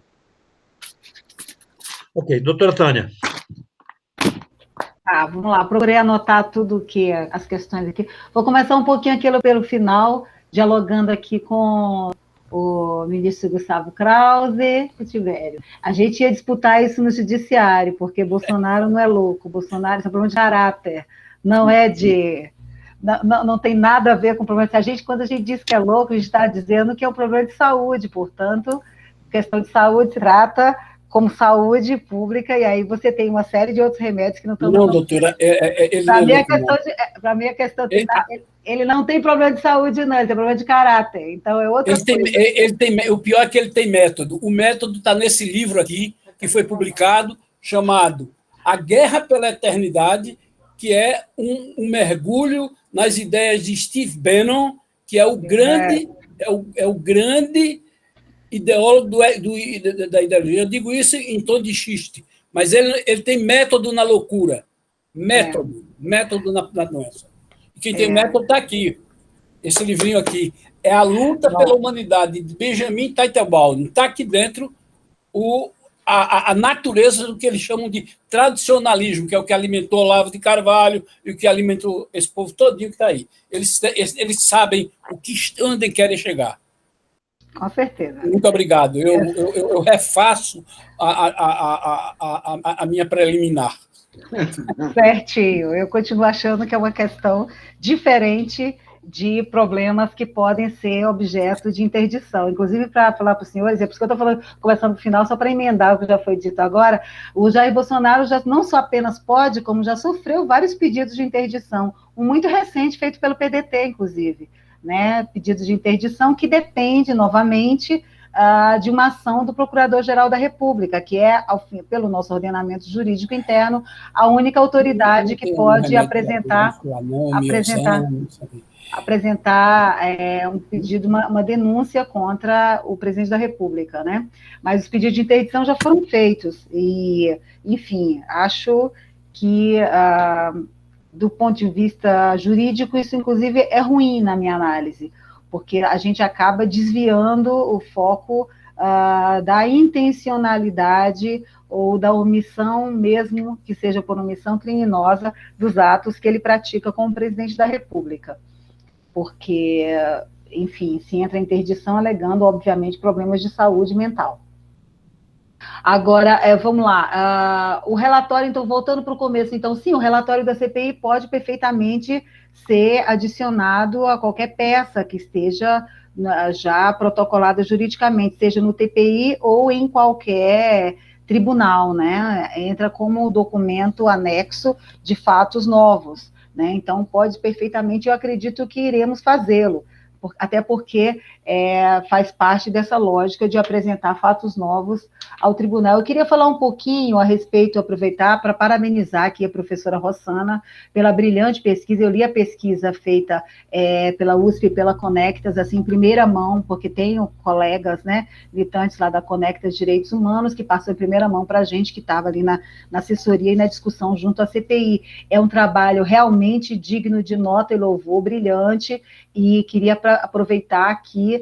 Ok, doutora Tânia. Vamos lá, procurei anotar tudo que as questões aqui. Vou começar um pouquinho aquilo pelo final, dialogando aqui com o ministro Gustavo Krause e Tibério. A gente ia disputar isso no judiciário, porque Bolsonaro não é louco, Bolsonaro é um problema de caráter, não é de... Não tem nada a ver com o problema. Quando a gente diz que é louco, a gente está dizendo que é um problema de saúde, portanto, questão de saúde se trata como saúde pública, e aí você tem uma série de outros remédios que não estão... Não, doutora, para mim a questão... Ele não tem problema de saúde, não, ele tem problema de caráter, então é outra coisa. O pior é que ele tem método. O método está nesse livro aqui, que foi publicado, chamado A Guerra pela Eternidade, que é um mergulho nas ideias de Steve Bannon, que é o grande ideólogo da ideologia. Eu digo isso em tom de xiste, mas ele tem método na loucura, método na doença. E quem tem método está aqui, esse livrinho aqui. É A Luta pela Humanidade, de Benjamin Teitelbaum. Está aqui dentro a natureza do que eles chamam de tradicionalismo, que é o que alimentou Olavo de Carvalho e o que alimentou esse povo todinho que está aí. Eles sabem onde querem chegar. Com certeza. Muito obrigado. Eu refaço a minha preliminar. Certinho. Eu continuo achando que é uma questão diferente de problemas que podem ser objeto de interdição. Inclusive, para falar para os senhores, é por isso que eu estou conversando no final, só para emendar o que já foi dito agora, o Jair Bolsonaro já não só apenas pode, como já sofreu vários pedidos de interdição, um muito recente feito pelo PDT, inclusive, né? Pedidos de interdição que depende, novamente, de uma ação do Procurador-Geral da República, que é, pelo nosso ordenamento jurídico interno, a única autoridade que pode apresentar um pedido, uma denúncia contra o presidente da República, né? Mas os pedidos de interdição já foram feitos, e, enfim, acho que, do ponto de vista jurídico, isso, inclusive, é ruim na minha análise, porque a gente acaba desviando o foco da intencionalidade ou da omissão, mesmo que seja por omissão criminosa, dos atos que ele pratica com o presidente da República. Porque, enfim, se entra em interdição alegando, obviamente, problemas de saúde mental. Agora, vamos lá, o relatório, então, voltando para o começo, então, sim, o relatório da CPI pode perfeitamente ser adicionado a qualquer peça que esteja já protocolada juridicamente, seja no TPI ou em qualquer tribunal, né? Entra como documento anexo de fatos novos, né? Então, pode perfeitamente, eu acredito que iremos fazê-lo, até porque faz parte dessa lógica de apresentar fatos novos ao tribunal. Eu queria falar um pouquinho a respeito, aproveitar para parabenizar aqui a professora Rossana pela brilhante pesquisa. Eu li a pesquisa feita pela USP e pela Conectas, assim, em primeira mão, porque tenho colegas, né, militantes lá da Conectas Direitos Humanos, que passou em primeira mão para a gente, que estava ali na assessoria e na discussão junto à CPI. É um trabalho realmente digno de nota e louvor, brilhante, e queria aproveitar aqui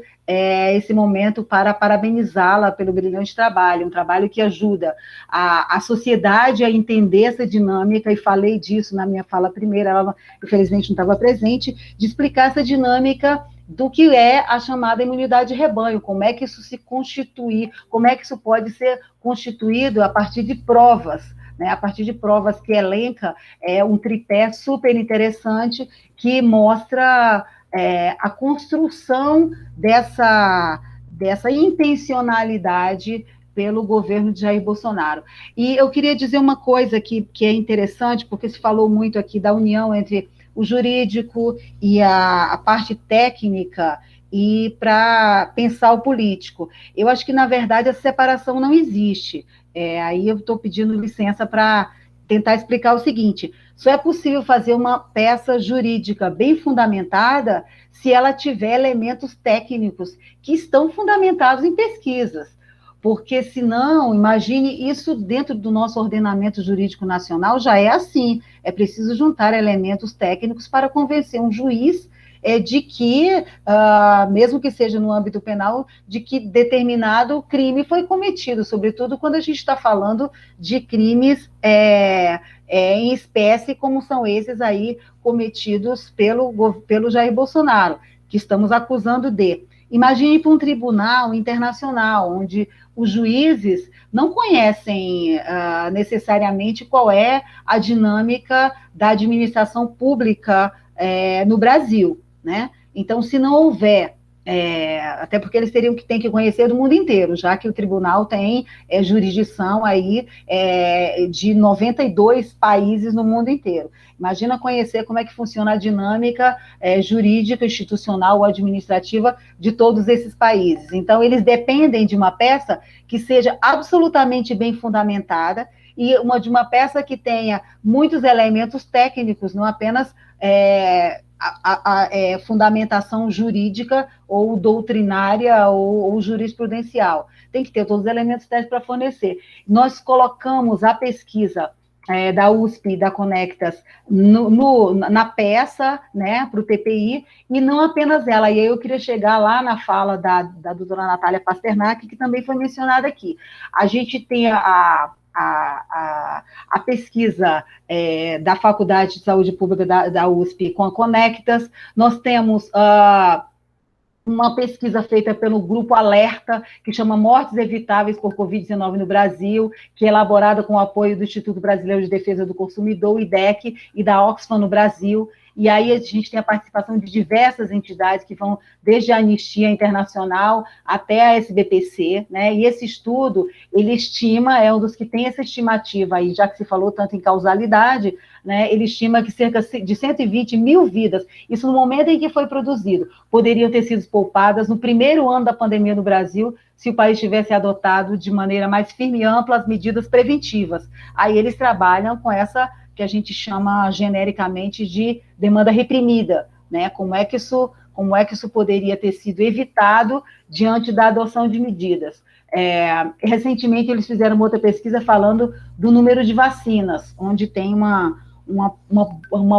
esse momento para parabenizá-la pelo brilhante trabalho, um trabalho que ajuda a sociedade a entender essa dinâmica, e falei disso na minha fala primeira, ela infelizmente não estava presente, de explicar essa dinâmica do que é a chamada imunidade de rebanho, como é que isso se constitui, como é que isso pode ser constituído a partir de provas, né, a partir de provas que elenca um tripé super interessante que mostra a construção dessa intencionalidade pelo governo de Jair Bolsonaro. E eu queria dizer uma coisa que é interessante, porque se falou muito aqui da união entre o jurídico e a parte técnica, e para pensar o político. Eu acho que, na verdade, essa separação não existe. Aí eu estou pedindo licença para tentar explicar o seguinte: só é possível fazer uma peça jurídica bem fundamentada se ela tiver elementos técnicos que estão fundamentados em pesquisas. Porque, senão, imagine, isso dentro do nosso ordenamento jurídico nacional já é assim. É preciso juntar elementos técnicos para convencer um juiz de que, mesmo que seja no âmbito penal, de que determinado crime foi cometido, sobretudo quando a gente está falando de crimes em espécie, como são esses aí cometidos pelo Jair Bolsonaro, que estamos acusando de. Imagine para um tribunal internacional, onde os juízes não conhecem necessariamente qual é a dinâmica da administração pública no Brasil, né? Então, se não houver, até porque eles têm que conhecer do mundo inteiro, já que o tribunal tem jurisdição aí de 92 países no mundo inteiro. Imagina conhecer como é que funciona a dinâmica jurídica, institucional ou administrativa de todos esses países. Então, eles dependem de uma peça que seja absolutamente bem fundamentada, e de uma peça que tenha muitos elementos técnicos, não apenas fundamentação jurídica ou doutrinária ou jurisprudencial. Tem que ter todos os elementos técnicos para fornecer. Nós colocamos a pesquisa da USP e da Conectas na peça, né, para o TPI, e não apenas ela. E aí eu queria chegar lá na fala da doutora Natália Pasternak, que também foi mencionada aqui. A gente tem a pesquisa da Faculdade de Saúde Pública da USP com a Conectas, nós temos uma pesquisa feita pelo Grupo Alerta, que chama Mortes Evitáveis por Covid-19 no Brasil, que é elaborada com o apoio do Instituto Brasileiro de Defesa do Consumidor, IDEC, e da Oxfam no Brasil. E aí a gente tem a participação de diversas entidades que vão desde a Anistia Internacional até a SBPC, né? E esse estudo, ele estima, é um dos que tem essa estimativa aí, já que se falou tanto em causalidade, né? Ele estima que cerca de 120 mil vidas, isso no momento em que foi produzido, poderiam ter sido poupadas no primeiro ano da pandemia no Brasil, se o país tivesse adotado de maneira mais firme e ampla as medidas preventivas. Aí eles trabalham com essa que a gente chama genericamente de demanda reprimida, né? Como é que isso poderia ter sido evitado diante da adoção de medidas? Recentemente, eles fizeram uma outra pesquisa falando do número de vacinas, onde tem uma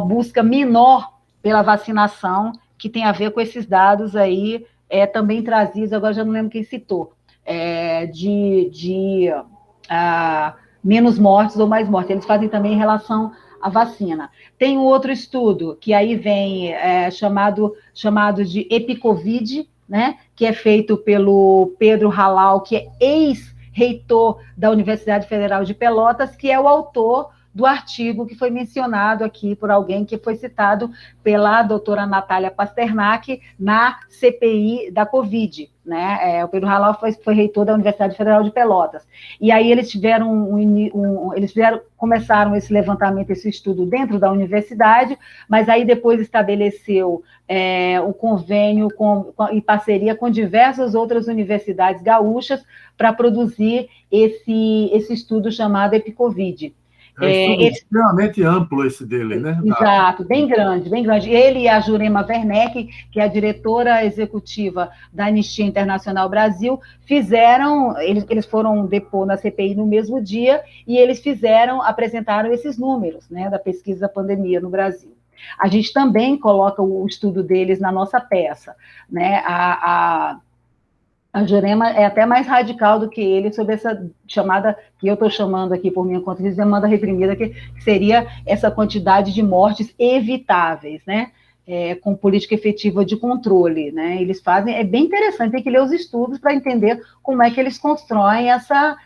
busca menor pela vacinação, que tem a ver com esses dados aí, também trazidos, agora já não lembro quem citou, menos mortes ou mais mortes. Eles fazem também em relação à vacina. Tem um outro estudo, que aí vem chamado de EpiCovid, né, que é feito pelo Pedro Halal, que é ex-reitor da Universidade Federal de Pelotas, que é o autor do artigo que foi mencionado aqui por alguém que foi citado pela doutora Natália Pasternak na CPI da Covid, né? O Pedro Halal foi reitor da Universidade Federal de Pelotas. E aí eles tiveram começaram esse levantamento, esse estudo dentro da universidade, mas aí depois estabeleceu o convênio em parceria com diversas outras universidades gaúchas para produzir esse estudo chamado EpiCovid. É um estudo extremamente amplo esse dele, né? Exato, bem grande, bem grande. Ele e a Jurema Werneck, que é a diretora executiva da Anistia Internacional Brasil, eles foram depor na CPI no mesmo dia, e eles apresentaram esses números, né, da pesquisa da pandemia no Brasil. A gente também coloca o estudo deles na nossa peça, né? A Jurema é até mais radical do que ele sobre essa chamada, que eu estou chamando aqui por minha conta, de demanda reprimida, que seria essa quantidade de mortes evitáveis, né? Com política efetiva de controle, né? Eles fazem, é bem interessante, tem que ler os estudos para entender como é que eles constroem essa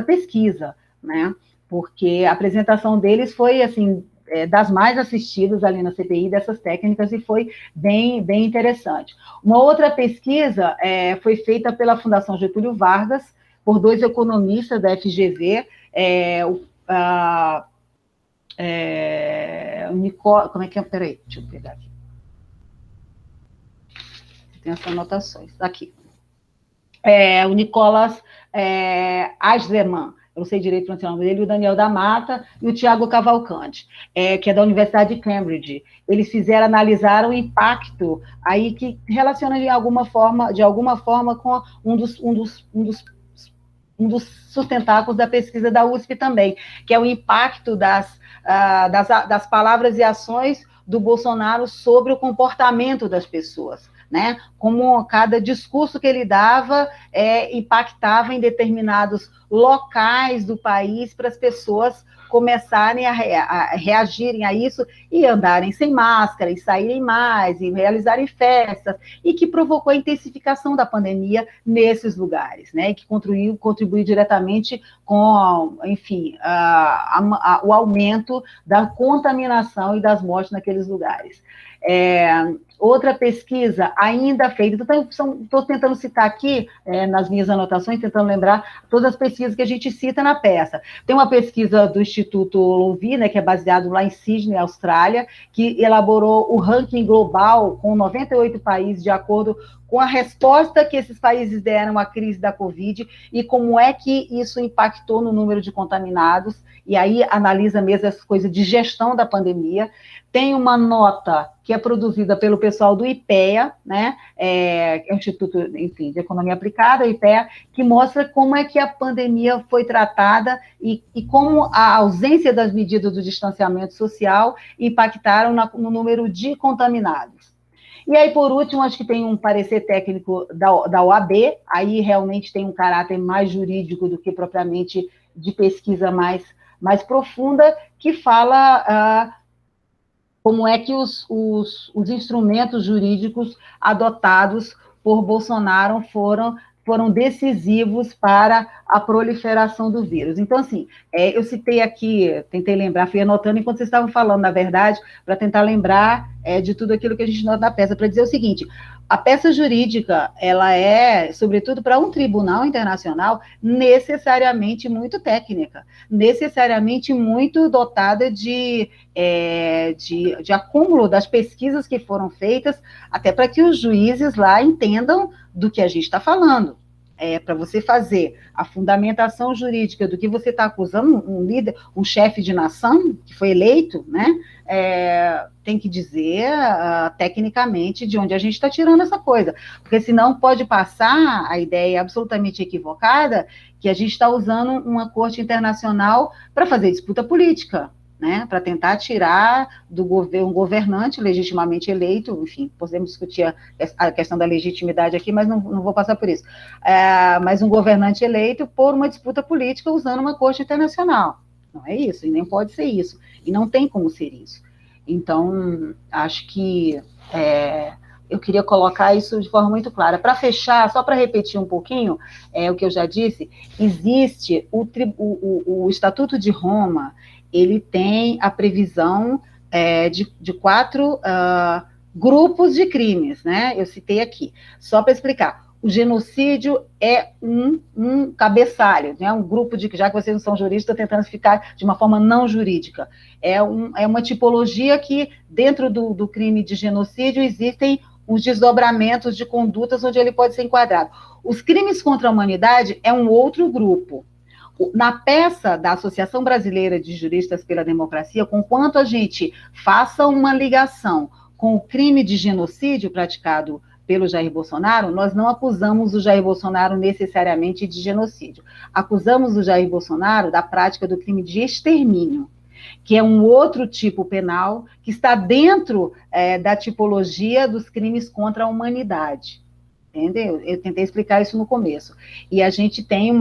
pesquisa, né? Porque a apresentação deles foi, assim, das mais assistidas ali na CPI dessas técnicas, e foi bem, bem interessante. Uma outra pesquisa foi feita pela Fundação Getúlio Vargas, por 2 economistas da FGV, como é que é? Peraí, deixa eu pegar aqui. Tem essas anotações, aqui. O Nicolas Eichmann, eu não sei direito o nome dele, o Daniel da Mata e o Tiago Cavalcante, que é da Universidade de Cambridge. Eles analisaram o impacto aí que relaciona de alguma forma com um dos sustentáculos da pesquisa da USP também, que é o impacto das palavras e ações do Bolsonaro sobre o comportamento das pessoas, né? Como cada discurso que ele dava impactava em determinados locais do país para as pessoas começarem a reagirem a isso e andarem sem máscara, e saírem mais, e realizarem festas, e que provocou a intensificação da pandemia nesses lugares, né? E que contribuiu diretamente com, enfim, o aumento da contaminação e das mortes naqueles lugares. Outra pesquisa ainda feita, estou tentando citar aqui, nas minhas anotações, tentando lembrar todas as pesquisas que a gente cita na peça. Tem uma pesquisa do Instituto Louvi, né, que é baseado lá em Sydney, Austrália, que elaborou o ranking global com 98 países, de acordo com a resposta que esses países deram à crise da Covid e como é que isso impactou no número de contaminados, e aí analisa mesmo essa coisa de gestão da pandemia. Tem uma nota que é produzida pelo pessoal do IPEA, né, é o Instituto, enfim, de Economia Aplicada, o IPEA, que mostra como é que a pandemia foi tratada e como a ausência das medidas do distanciamento social impactaram no número de contaminados. E aí, por último, acho que tem um parecer técnico da OAB, aí realmente tem um caráter mais jurídico do que propriamente de pesquisa mais profunda, que fala como é que os instrumentos jurídicos adotados por Bolsonaro foram decisivos para a proliferação do vírus. Então, assim, eu citei aqui, tentei lembrar, fui anotando enquanto vocês estavam falando, na verdade, para tentar lembrar de tudo aquilo que a gente nota na peça, para dizer o seguinte: a peça jurídica, ela é, sobretudo para um tribunal internacional, necessariamente muito técnica, necessariamente muito dotada de acúmulo das pesquisas que foram feitas, até para que os juízes lá entendam do que a gente está falando. Para você fazer a fundamentação jurídica do que você está acusando um líder, um chefe de nação que foi eleito, né? Tem que dizer tecnicamente de onde a gente está tirando essa coisa, porque senão pode passar a ideia absolutamente equivocada que a gente está usando uma corte internacional para fazer disputa política, né, para tentar tirar do governo um governante legitimamente eleito. Enfim, podemos discutir a questão da legitimidade aqui, mas não vou passar por isso. Mas um governante eleito por uma disputa política usando uma corte internacional. Não é isso, e nem pode ser isso, e não tem como ser isso. Então, acho que eu queria colocar isso de forma muito clara. Para fechar, só para repetir um pouquinho o que eu já disse, existe o Estatuto de Roma. ele tem a previsão de 4 grupos de crimes, né? Eu citei aqui. Só para explicar, o genocídio é um cabeçalho, né? Um grupo de, já que vocês não são juristas, tentando explicar de uma forma não jurídica. É uma tipologia que, dentro do crime de genocídio, existem os desdobramentos de condutas onde ele pode ser enquadrado. Os crimes contra a humanidade é um outro grupo. Na peça da Associação Brasileira de Juristas pela Democracia, conquanto a gente faça uma ligação com o crime de genocídio praticado pelo Jair Bolsonaro, nós não acusamos o Jair Bolsonaro necessariamente de genocídio. Acusamos o Jair Bolsonaro da prática do crime de extermínio, que é um outro tipo penal que está dentro da tipologia dos crimes contra a humanidade. Entendeu? Eu tentei explicar isso no começo. E a gente tem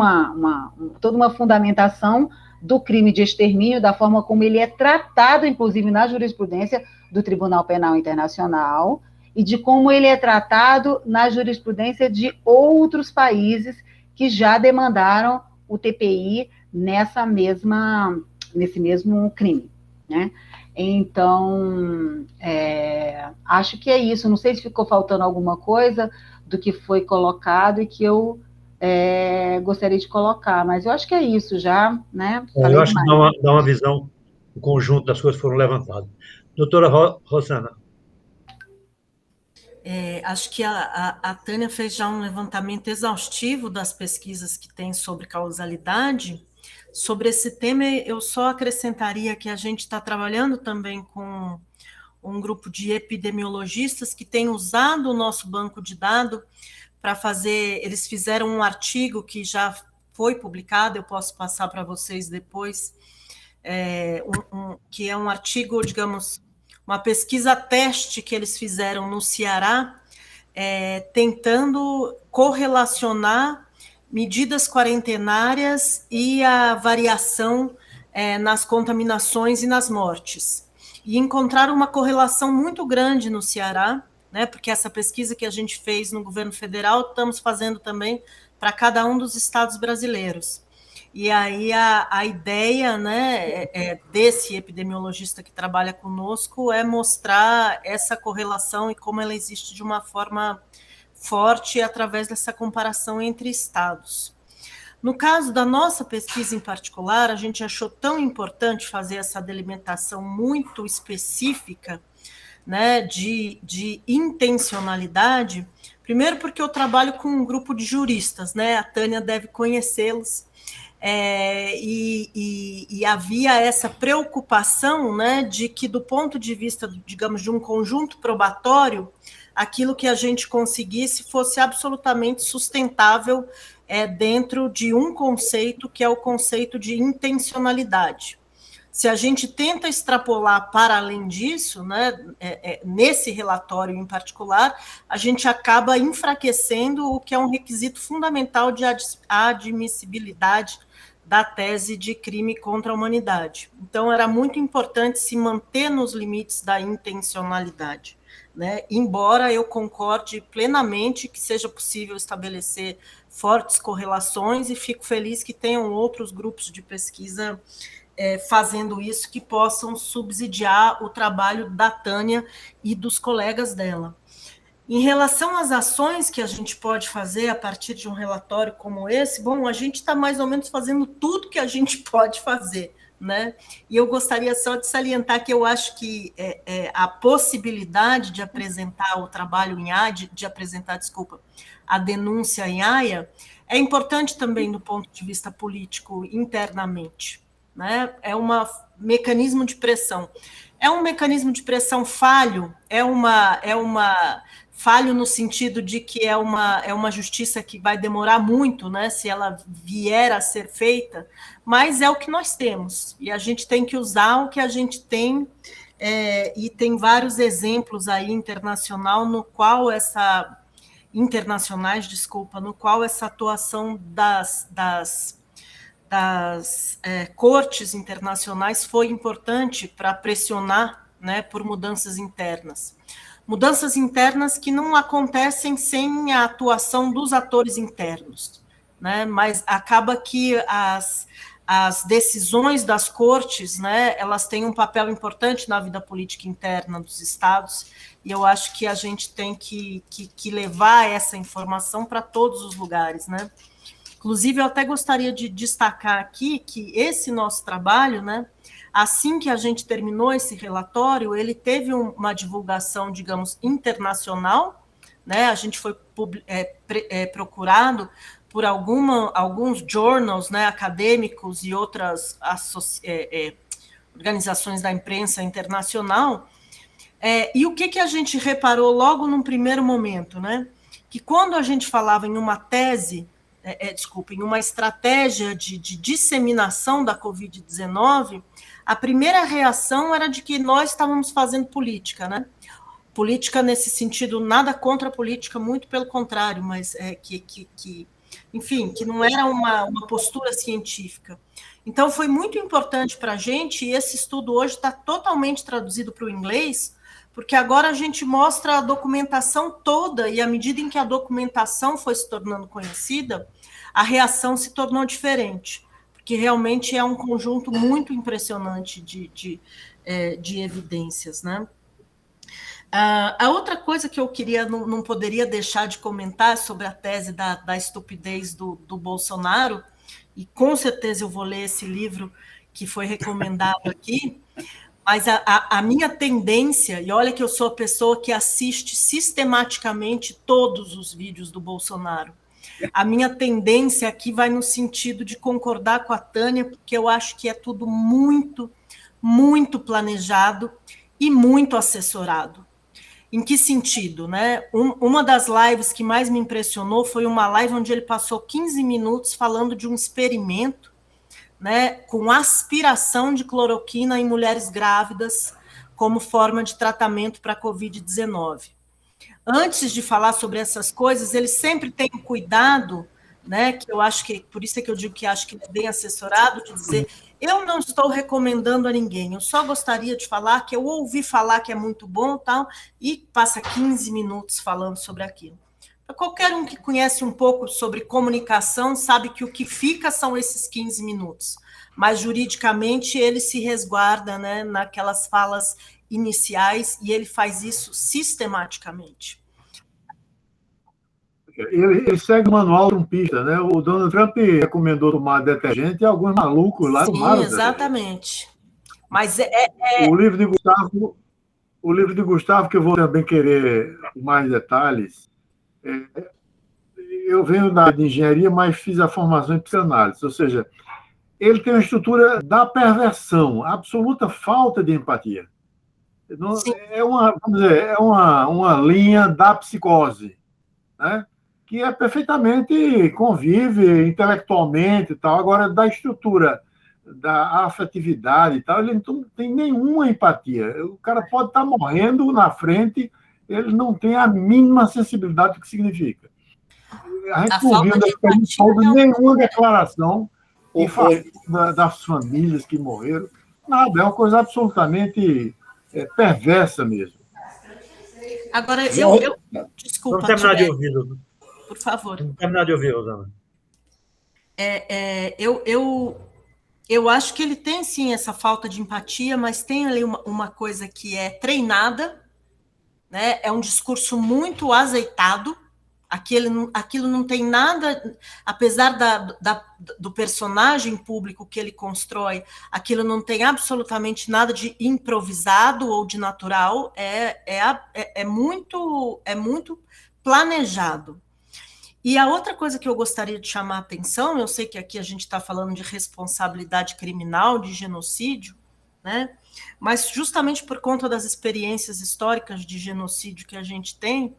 toda uma fundamentação do crime de extermínio, da forma como ele é tratado, inclusive na jurisprudência do Tribunal Penal Internacional, e de como ele é tratado na jurisprudência de outros países que já demandaram o TPI nesse mesmo crime, né? Então, acho que é isso. Não sei se ficou faltando alguma coisa do que foi colocado e que eu gostaria de colocar, mas eu acho que é isso já, né? Eu acho que dá uma visão, o conjunto das coisas foram levantadas. Doutora Rosana. Acho que a Tânia fez já um levantamento exaustivo das pesquisas que tem sobre causalidade. Sobre esse tema, eu só acrescentaria que a gente está trabalhando também com um grupo de epidemiologistas que tem usado o nosso banco de dados para fazer. Eles fizeram um artigo que já foi publicado, eu posso passar para vocês depois, que é um artigo, digamos, uma pesquisa teste que eles fizeram no Ceará, tentando correlacionar medidas quarentenárias e a variação nas contaminações e nas mortes. E encontraram uma correlação muito grande no Ceará, né, porque essa pesquisa que a gente fez no governo federal, estamos fazendo também para cada um dos estados brasileiros. E aí a ideia, né, desse epidemiologista que trabalha conosco é mostrar essa correlação e como ela existe de uma forma forte através dessa comparação entre estados. No caso da nossa pesquisa em particular, a gente achou tão importante fazer essa delimitação muito específica, né, de intencionalidade, primeiro porque eu trabalho com um grupo de juristas, né, a Tânia deve conhecê-los, e havia essa preocupação, né, de que do ponto de vista, digamos, de um conjunto probatório, aquilo que a gente conseguisse fosse absolutamente sustentável dentro de um conceito, que é o conceito de intencionalidade. Se a gente tenta extrapolar para além disso, né, nesse relatório em particular, a gente acaba enfraquecendo o que é um requisito fundamental de admissibilidade da tese de crime contra a humanidade. Então, era muito importante se manter nos limites da intencionalidade, né? Embora eu concorde plenamente que seja possível estabelecer fortes correlações, e fico feliz que tenham outros grupos de pesquisa fazendo isso, que possam subsidiar o trabalho da Tânia e dos colegas dela. Em relação às ações que a gente pode fazer a partir de um relatório como esse, bom, a gente está mais ou menos fazendo tudo que a gente pode fazer, né? E eu gostaria só de salientar que eu acho que a possibilidade de apresentar o trabalho em Haia, de apresentar, desculpa, a denúncia em Haia, é importante também do ponto de vista político internamente, né? É um mecanismo de pressão. É um mecanismo de pressão falho, falho no sentido de que é uma justiça que vai demorar muito, né, se ela vier a ser feita, mas é o que nós temos, e a gente tem que usar o que a gente tem, e tem vários exemplos aí internacionais no qual essa atuação das cortes internacionais foi importante para pressionar, né, por mudanças internas. Mudanças internas que não acontecem sem a atuação dos atores internos, né? Mas acaba que as decisões das cortes, né, elas têm um papel importante na vida política interna dos estados, e eu acho que a gente tem que levar essa informação para todos os lugares, né? Inclusive, eu até gostaria de destacar aqui que esse nosso trabalho, né, assim que a gente terminou esse relatório, ele teve uma divulgação, digamos, internacional, né? A gente foi procurado por alguns journals, né, acadêmicos e outras organizações da imprensa internacional. E o que a gente reparou logo num primeiro momento, né? Que quando a gente falava em uma tese, em uma estratégia de disseminação da Covid-19, a primeira reação era de que nós estávamos fazendo política, né? Política nesse sentido, nada contra a política, muito pelo contrário, mas enfim, que não era uma postura científica. Então, foi muito importante para a gente, e esse estudo hoje está totalmente traduzido para o inglês, porque agora a gente mostra a documentação toda, e à medida em que a documentação foi se tornando conhecida, a reação se tornou diferente, porque realmente é um conjunto muito impressionante de evidências, né? A outra coisa que eu queria, não poderia deixar de comentar sobre a tese da estupidez do Bolsonaro, e com certeza eu vou ler esse livro que foi recomendado aqui, mas a minha tendência, e olha que eu sou a pessoa que assiste sistematicamente todos os vídeos do Bolsonaro, a minha tendência aqui vai no sentido de concordar com a Tânia, porque eu acho que é tudo muito, muito planejado e muito assessorado. Em que sentido, né? Uma das lives que mais me impressionou foi uma live onde ele passou 15 minutos falando de um experimento, né, com aspiração de cloroquina em mulheres grávidas como forma de tratamento para a Covid-19. Antes de falar sobre essas coisas, ele sempre tem um cuidado, né, que eu acho que, por isso é que eu digo que acho que é bem assessorado, de dizer, eu não estou recomendando a ninguém, eu só gostaria de falar que eu ouvi falar que é muito bom, tal, e passa 15 minutos falando sobre aquilo. Qualquer um que conhece um pouco sobre comunicação sabe que o que fica são esses 15 minutos, mas juridicamente ele se resguarda, né, naquelas falas iniciais, e ele faz isso sistematicamente. Ele segue o manual trumpista, né? O Donald Trump recomendou tomar detergente e alguns malucos lá tomaram. Sim, exatamente. Mas O livro de Gustavo, que eu vou também querer mais detalhes, eu venho da área de engenharia, mas fiz a formação em psicanálise, ou seja, ele tem uma estrutura da perversão, absoluta falta de empatia. Vamos dizer, é uma linha da psicose, né? Que perfeitamente convive intelectualmente e tal. Agora, da estrutura, da afetividade e tal, ele não tem nenhuma empatia. O cara pode estar morrendo na frente, ele não tem a mínima sensibilidade do que significa. A gente não viu nenhuma declaração das famílias que morreram. Nada, é uma coisa absolutamente perversa mesmo. Agora, desculpa. Vamos terminar de ouvir, por favor. Vamos terminar de ouvir, Rosana. Eu acho que ele tem, sim, essa falta de empatia, mas tem ali uma coisa que é treinada, né? É um discurso muito azeitado, aquilo não tem nada, apesar do personagem público que ele constrói, aquilo não tem absolutamente nada de improvisado ou de natural, é muito planejado. E a outra coisa que eu gostaria de chamar a atenção, eu sei que aqui a gente está falando de responsabilidade criminal, de genocídio, né? Mas justamente por conta das experiências históricas de genocídio que a gente tem,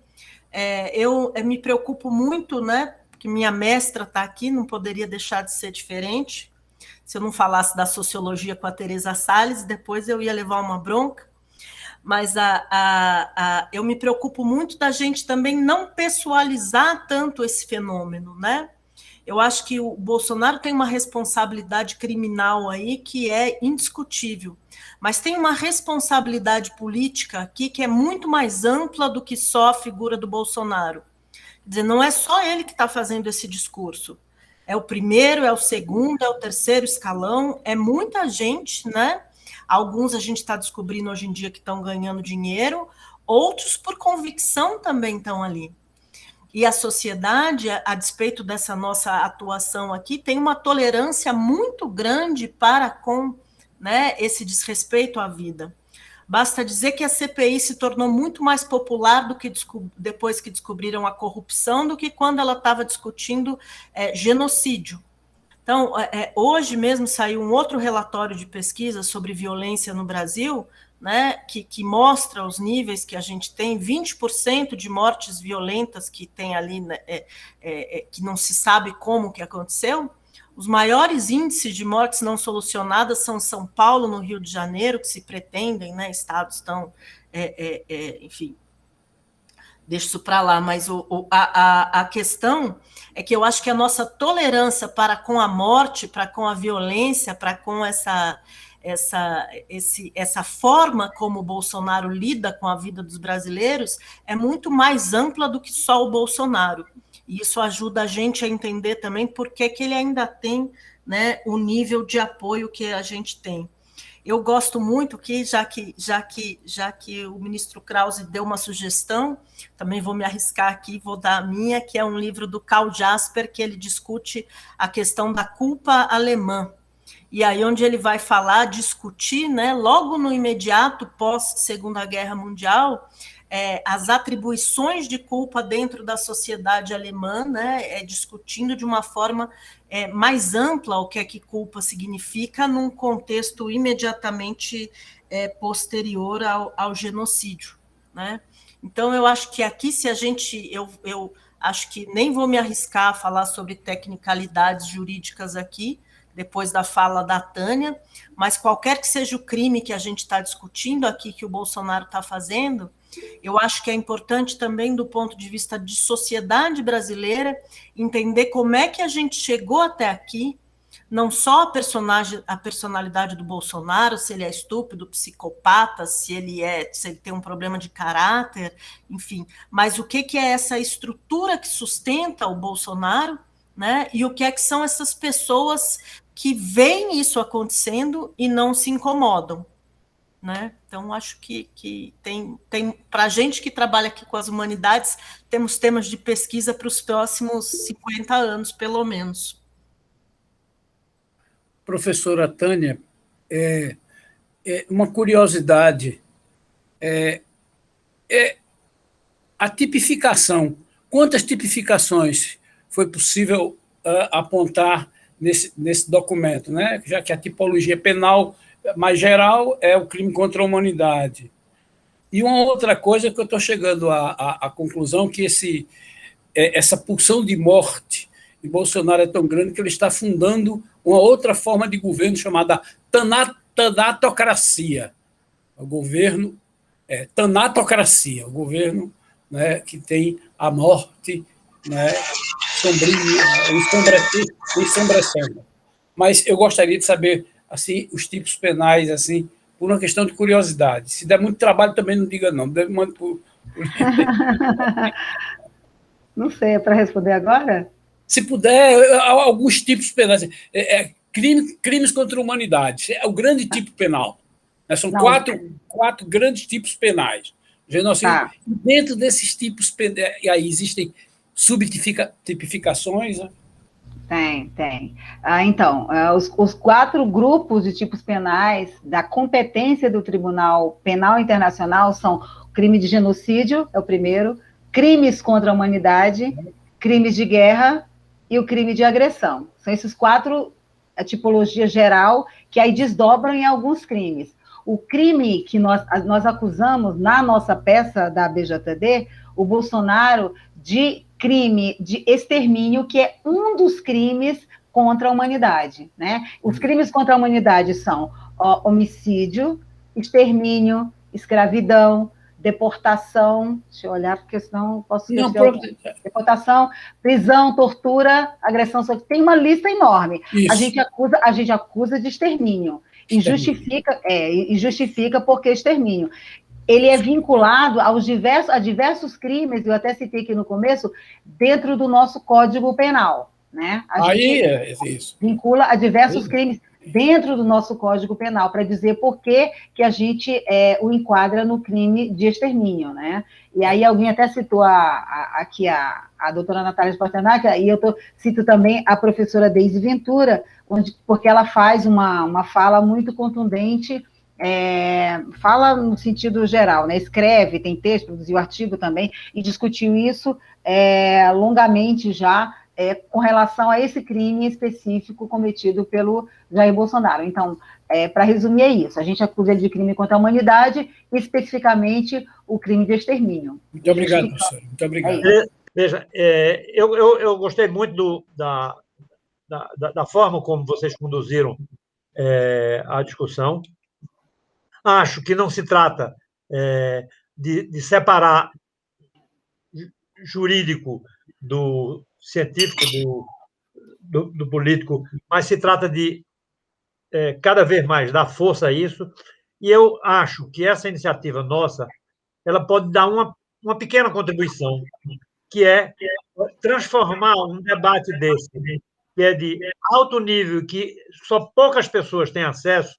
eu me preocupo muito, né? Que minha mestra está aqui, não poderia deixar de ser diferente. Se eu não falasse da sociologia com a Teresa Salles, depois eu ia levar uma bronca. Mas eu me preocupo muito da gente também não pessoalizar tanto esse fenômeno, né? Eu acho que o Bolsonaro tem uma responsabilidade criminal aí que é indiscutível, mas tem uma responsabilidade política aqui que é muito mais ampla do que só a figura do Bolsonaro. Quer dizer, não é só ele que está fazendo esse discurso. É o primeiro, é o segundo, é o terceiro escalão, é muita gente, né? Alguns a gente está descobrindo hoje em dia que estão ganhando dinheiro, outros por convicção também estão ali. E a sociedade, a despeito dessa nossa atuação aqui, tem uma tolerância muito grande para com, né, esse desrespeito à vida. Basta dizer que a CPI se tornou muito mais popular do que depois que descobriram a corrupção, do que quando ela estava discutindo genocídio. Então, hoje mesmo saiu um outro relatório de pesquisa sobre violência no Brasil, né, que mostra os níveis que a gente tem, 20% de mortes violentas que tem ali, né, que não se sabe como que aconteceu. Os maiores índices de mortes não solucionadas são São Paulo, no Rio de Janeiro, que se pretendem, né, estados tão, enfim, deixa isso para lá, mas a questão é que eu acho que a nossa tolerância para com a morte, para com a violência, para com essa forma como o Bolsonaro lida com a vida dos brasileiros é muito mais ampla do que só o Bolsonaro. E isso ajuda a gente a entender também por que ele ainda tem, né, o nível de apoio que a gente tem. Eu gosto muito que, já que o ministro Krause deu uma sugestão, também vou me arriscar aqui, vou dar a minha, que é um livro do Karl Jasper, que ele discute a questão da culpa alemã. E aí onde ele vai discutir, né, logo no imediato, pós-Segunda Guerra Mundial, as atribuições de culpa dentro da sociedade alemã, né, discutindo de uma forma mais ampla o que é que culpa significa num contexto imediatamente posterior ao genocídio, né? Então, eu acho que aqui, se a gente... Eu acho que nem vou me arriscar a falar sobre tecnicalidades jurídicas aqui, depois da fala da Tânia, mas qualquer que seja o crime que a gente está discutindo aqui, que o Bolsonaro está fazendo, eu acho que é importante também, do ponto de vista de sociedade brasileira, entender como é que a gente chegou até aqui, não só a personalidade do Bolsonaro, se ele é estúpido, psicopata, se ele tem um problema de caráter, enfim, mas o que é essa estrutura que sustenta o Bolsonaro, né? E o que são essas pessoas que veem isso acontecendo e não se incomodam, né? Então, acho que tem para a gente que trabalha aqui com as humanidades, temos temas de pesquisa para os próximos 50 anos, pelo menos. Professora Tânia, uma curiosidade, a tipificação, quantas tipificações foi possível apontar nesse documento, né? Já que a tipologia penal mais geral é o crime contra a humanidade. E uma outra coisa que eu estou chegando à conclusão, que essa pulsão de morte em Bolsonaro é tão grande que ele está fundando uma outra forma de governo chamada tanatocracia. O governo tanatocracia, o governo, né, que tem a morte, né, ensombreciendo. Mas eu gostaria de saber assim, os tipos penais, assim, por uma questão de curiosidade. Se der muito trabalho, também não diga não. Não sei, é para responder agora? Se puder, alguns tipos penais. Crimes contra a humanidade. É o grande tipo penal. São quatro grandes tipos penais. Genocídio. Tá. Dentro desses tipos penais, aí existem subtipificações, né? Tem. Então, os 4 grupos de tipos penais da competência do Tribunal Penal Internacional são crime de genocídio, é o primeiro, crimes contra a humanidade, crimes de guerra e o crime de agressão. São esses 4, a tipologia geral, que aí desdobram em alguns crimes. O crime que nós acusamos na nossa peça da BJD, o Bolsonaro de crime de extermínio, que é um dos crimes contra a humanidade, né? Os crimes contra a humanidade são homicídio, extermínio, escravidão, deportação, deixa eu olhar, porque senão posso esquecer. Deportação, prisão, tortura, agressão sexual, tem uma lista enorme. A gente acusa de extermínio. E justifica porque extermínio. Ele é vinculado a diversos crimes, eu até citei aqui no começo, dentro do nosso Código Penal, né? Aí é isso. Vincula a diversos crimes dentro do nosso Código Penal, para dizer por que a gente o enquadra no crime de extermínio, né? E aí alguém até citou aqui a doutora Natália Pasternak, e eu cito também a professora Deise Ventura, porque ela faz uma fala muito contundente, fala no sentido geral, né? Escreve, tem texto, produziu artigo também, e discutiu isso longamente já, com relação a esse crime específico cometido pelo Jair Bolsonaro. Então, para resumir, é isso. A gente acusa ele de crime contra a humanidade, especificamente o crime de extermínio. Muito obrigado, professor. Muito obrigado. Veja, eu gostei muito da forma como vocês conduziram a discussão. Acho que não se trata de separar jurídico do científico, do político, mas se trata de, cada vez mais, dar força a isso. E eu acho que essa iniciativa nossa ela pode dar uma pequena contribuição, que é transformar um debate desse, que é de alto nível, que só poucas pessoas têm acesso,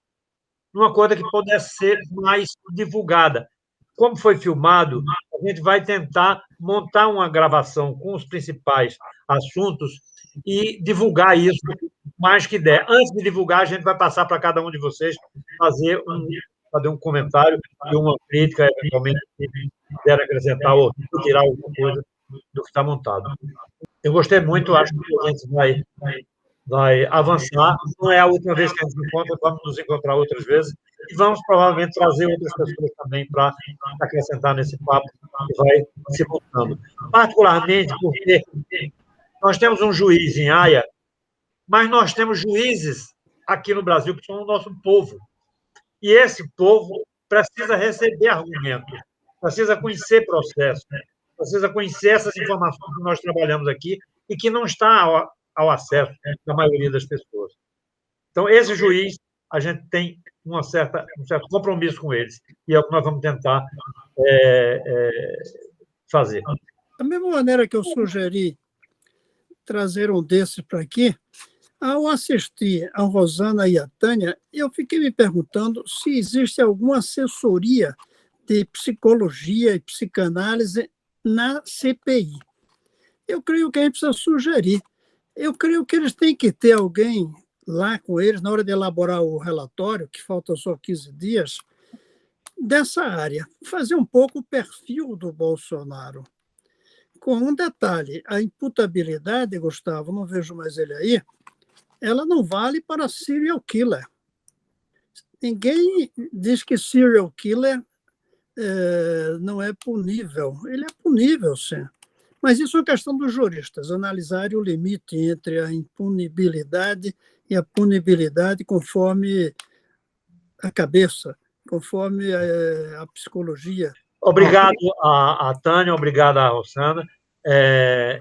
numa coisa que pudesse ser mais divulgada. Como foi filmado, a gente vai tentar montar uma gravação com os principais assuntos e divulgar isso mais que der. Antes de divulgar, a gente vai passar para cada um de vocês fazer um comentário e uma crítica, eventualmente, se quiser acrescentar ou tirar alguma coisa do que está montado. Eu gostei muito, acho que a gente vai avançar. Não é a última vez que a gente se encontra, vamos nos encontrar outras vezes e vamos provavelmente trazer outras pessoas também para acrescentar nesse papo que vai se montando. Particularmente porque nós temos um juiz em Haia, mas nós temos juízes aqui no Brasil que são o nosso povo. E esse povo precisa receber argumentos, precisa conhecer processos, precisa conhecer essas informações que nós trabalhamos aqui e que não está ao acesso da maioria das pessoas. Então, esse juiz, a gente tem um certo compromisso com eles, e é o que nós vamos tentar fazer. Da mesma maneira que eu sugeri trazer um desses para aqui, ao assistir a Rosana e a Tânia, eu fiquei me perguntando se existe alguma assessoria de psicologia e psicanálise na CPI. Eu creio que a gente precisa sugerir. Eu creio que eles têm que ter alguém lá com eles, na hora de elaborar o relatório, que falta só 15 dias, dessa área. Fazer um pouco o perfil do Bolsonaro. Com um detalhe, a imputabilidade, Gustavo, não vejo mais ele aí, ela não vale para serial killer. Ninguém diz que serial killer não é punível. Ele é punível, sim. Mas isso é questão dos juristas, analisarem o limite entre a impunibilidade e a punibilidade conforme a cabeça, conforme a psicologia. Obrigado a Tânia, obrigado a Rosana,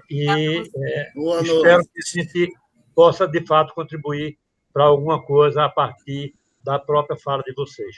espero que a gente possa, de fato, contribuir para alguma coisa a partir da própria fala de vocês.